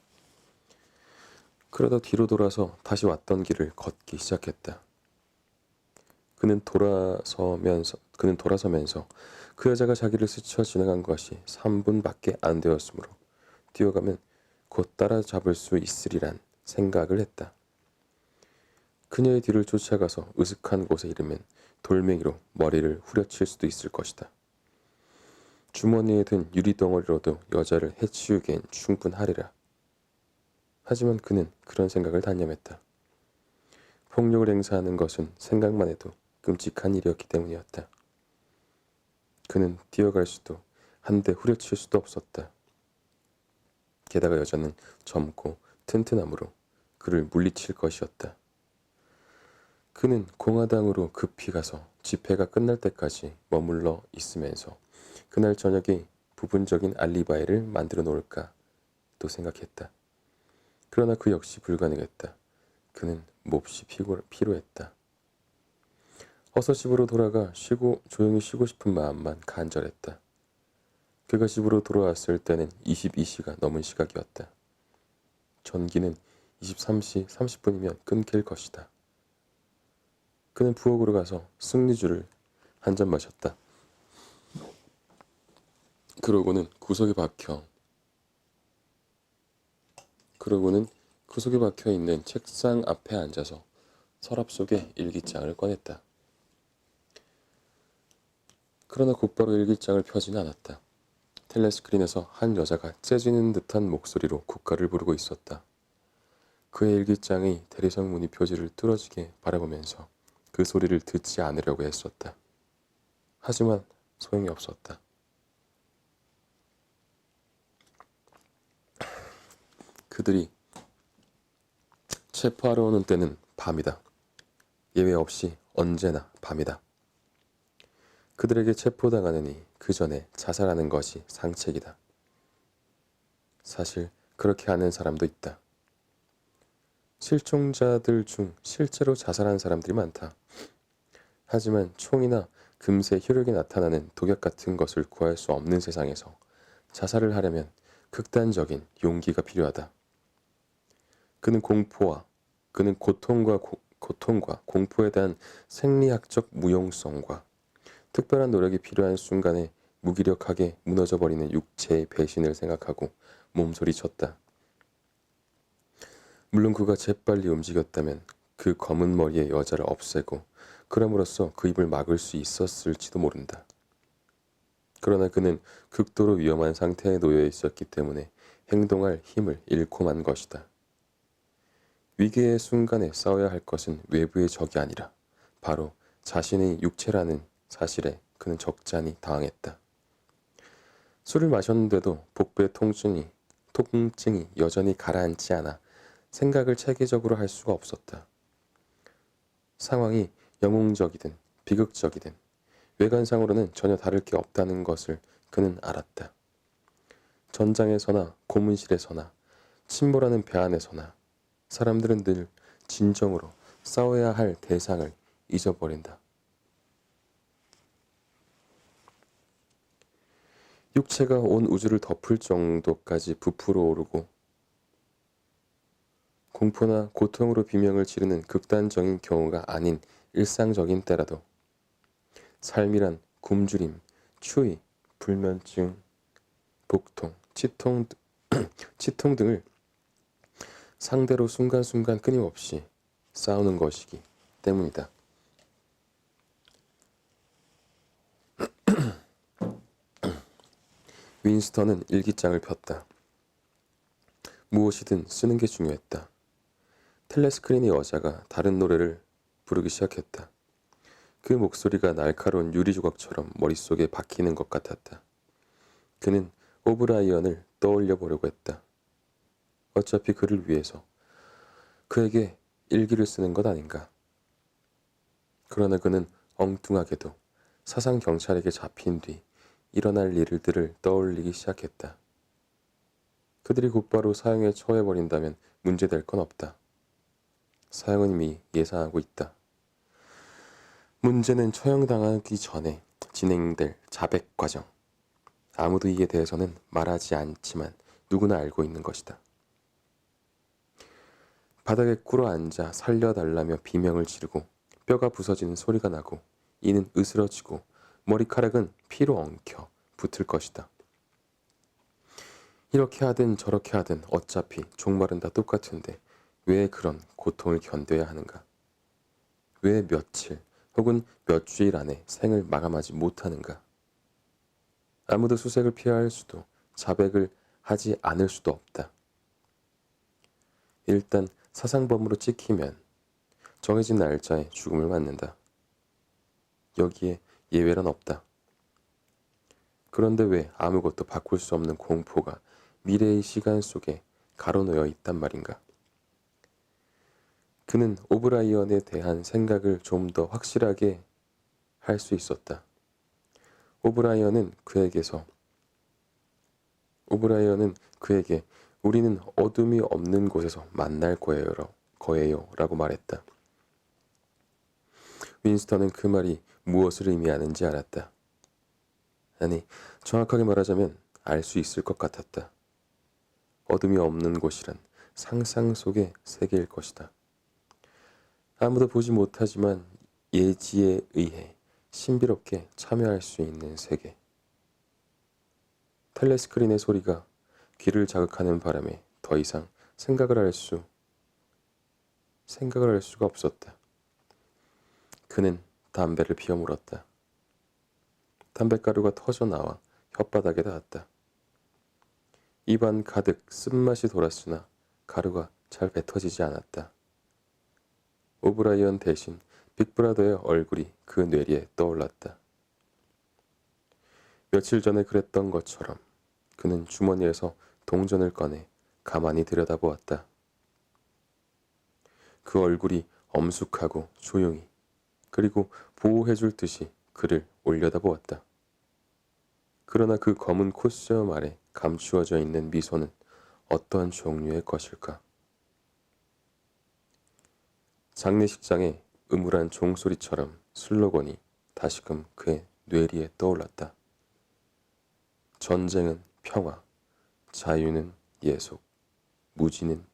그러다 뒤로 돌아서 다시 왔던 길을 걷기 시작했다. 그는 돌아서면서 그 여자가 자기를 스쳐 지나간 것이 3분밖에 안 되었으므로 뛰어가면 곧 따라잡을 수 있으리란 생각을 했다. 그녀의 뒤를 쫓아가서 으슥한 곳에 이르면 돌멩이로 머리를 후려칠 수도 있을 것이다. 주머니에 든 유리덩어리로도 여자를 해치우기엔 충분하리라. 하지만 그는 그런 생각을 단념했다. 폭력을 행사하는 것은 생각만 해도 끔찍한 일이었기 때문이었다. 그는 뛰어갈 수도 한 대 후려칠 수도 없었다. 게다가 여자는 젊고 튼튼함으로 그를 물리칠 것이었다. 그는 공화당으로 급히 가서 집회가 끝날 때까지 머물러 있으면서 그날 저녁에 부분적인 알리바이를 만들어 놓을까 또 생각했다. 그러나 그 역시 불가능했다. 그는 몹시 피로했다. 어서 집으로 돌아가 조용히 쉬고 싶은 마음만 간절했다. 그가 집으로 돌아왔을 때는 22시가 넘은 시각이었다. 전기는 23시 30분이면 끊길 것이다. 그는 부엌으로 가서 승리주를 한 잔 마셨다. 그러고는 구석에 박혀 있는 책상 앞에 앉아서 서랍 속에 일기장을 꺼냈다. 그러나 곧바로 일기장을 펴지는 않았다. 텔레스크린에서 한 여자가 째지는 듯한 목소리로 국가를 부르고 있었다. 그의 일기장의 대리석 무늬 표지를 뚫어지게 바라보면서 그 소리를 듣지 않으려고 애썼다. 하지만 소용이 없었다. 그들이 체포하러 오는 때는 밤이다. 예외 없이 언제나 밤이다. 그들에게 체포당하느니 그 전에 자살하는 것이 상책이다. 사실 그렇게 하는 사람도 있다. 실종자들 중 실제로 자살한 사람들이 많다. 하지만 총이나 금세 혈육이 나타나는 독약 같은 것을 구할 수 없는 세상에서 자살을 하려면 극단적인 용기가 필요하다. 그는 고통과 공포에 대한 생리학적 무용성과 특별한 노력이 필요한 순간에 무기력하게 무너져버리는 육체의 배신을 생각하고 몸소리쳤다. 물론 그가 재빨리 움직였다면 그 검은 머리의 여자를 없애고 그럼으로써 그 입을 막을 수 있었을지도 모른다. 그러나 그는 극도로 위험한 상태에 놓여 있었기 때문에 행동할 힘을 잃고 만 것이다. 위기의 순간에 싸워야 할 것은 외부의 적이 아니라 바로 자신의 육체라는 사실에 그는 적잖이 당황했다. 술을 마셨는데도 복부의 통증이 여전히 가라앉지 않아 생각을 체계적으로 할 수가 없었다. 상황이 영웅적이든 비극적이든 외관상으로는 전혀 다를 게 없다는 것을 그는 알았다. 전장에서나 고문실에서나 침몰하는 배 안에서나 사람들은 늘 진정으로 싸워야 할 대상을 잊어버린다. 육체가 온 우주를 덮을 정도까지 부풀어 오르고 공포나 고통으로 비명을 지르는 극단적인 경우가 아닌 일상적인 때라도 삶이란 굶주림, 추위, 불면증, 복통, 치통 등을 상대로 순간순간 끊임없이 싸우는 것이기 때문이다. 윈스턴은 일기장을 폈다. 무엇이든 쓰는 게 중요했다. 텔레스크린의 여자가 다른 노래를 부르기 시작했다. 그 목소리가 날카로운 유리 조각처럼 머릿속에 박히는 것 같았다. 그는 오브라이언을 떠올려 보려고 했다. 어차피 그를 위해서 그에게 일기를 쓰는 것 아닌가. 그러나 그는 엉뚱하게도 사상 경찰에게 잡힌 뒤 일어날 일들을 떠올리기 시작했다. 그들이 곧바로 사형에 처해버린다면 문제될 건 없다. 사형은 이미 예상하고 있다. 문제는 처형당하기 전에 진행될 자백 과정. 아무도 이에 대해서는 말하지 않지만 누구나 알고 있는 것이다. 바닥에 꿇어 앉아 살려달라며 비명을 지르고 뼈가 부서지는 소리가 나고 이는 으스러지고 머리카락은 피로 엉켜 붙을 것이다. 이렇게 하든 저렇게 하든 어차피 종말은 다 똑같은데 왜 그런 고통을 견뎌야 하는가? 왜 며칠 혹은 몇 주일 안에 생을 마감하지 못하는가? 아무도 수색을 피해야 할 수도 자백을 하지 않을 수도 없다. 일단 사상범으로 찍히면 정해진 날짜에 죽음을 맞는다. 여기에 예외란 없다. 그런데 왜 아무것도 바꿀 수 없는 공포가 미래의 시간 속에 가로놓여 있단 말인가? 그는 오브라이언에 대한 생각을 좀 더 확실하게 할 수 있었다. 오브라이언은 그에게 우리는 어둠이 없는 곳에서 만날 거예요 라고 말했다. 윈스턴은 그 말이 무엇을 의미하는지 알았다. 아니, 정확하게 말하자면 알 수 있을 것 같았다. 어둠이 없는 곳이란 상상 속의 세계일 것이다. 아무도 보지 못하지만 예지에 의해 신비롭게 참여할 수 있는 세계. 텔레스크린의 소리가 귀를 자극하는 바람에 더 이상 생각을 할 수가 없었다. 그는 담배를 피워 물었다. 담뱃가루가 터져 나와 혓바닥에 닿았다. 입안 가득 쓴맛이 돌았으나 가루가 잘 뱉어지지 않았다. 오브라이언 대신 빅브라더의 얼굴이 그 뇌리에 떠올랐다. 며칠 전에 그랬던 것처럼 그는 주머니에서 동전을 꺼내 가만히 들여다보았다. 그 얼굴이 엄숙하고 조용히 그리고 보호해줄 듯이 그를 올려다보았다. 그러나 그 검은 콧수염 아래 감추어져 있는 미소는 어떠한 종류의 것일까? 장례식장의 음울한 종소리처럼 슬로건이 다시금 그의 뇌리에 떠올랐다. 전쟁은 평화, 자유는 예속, 무지는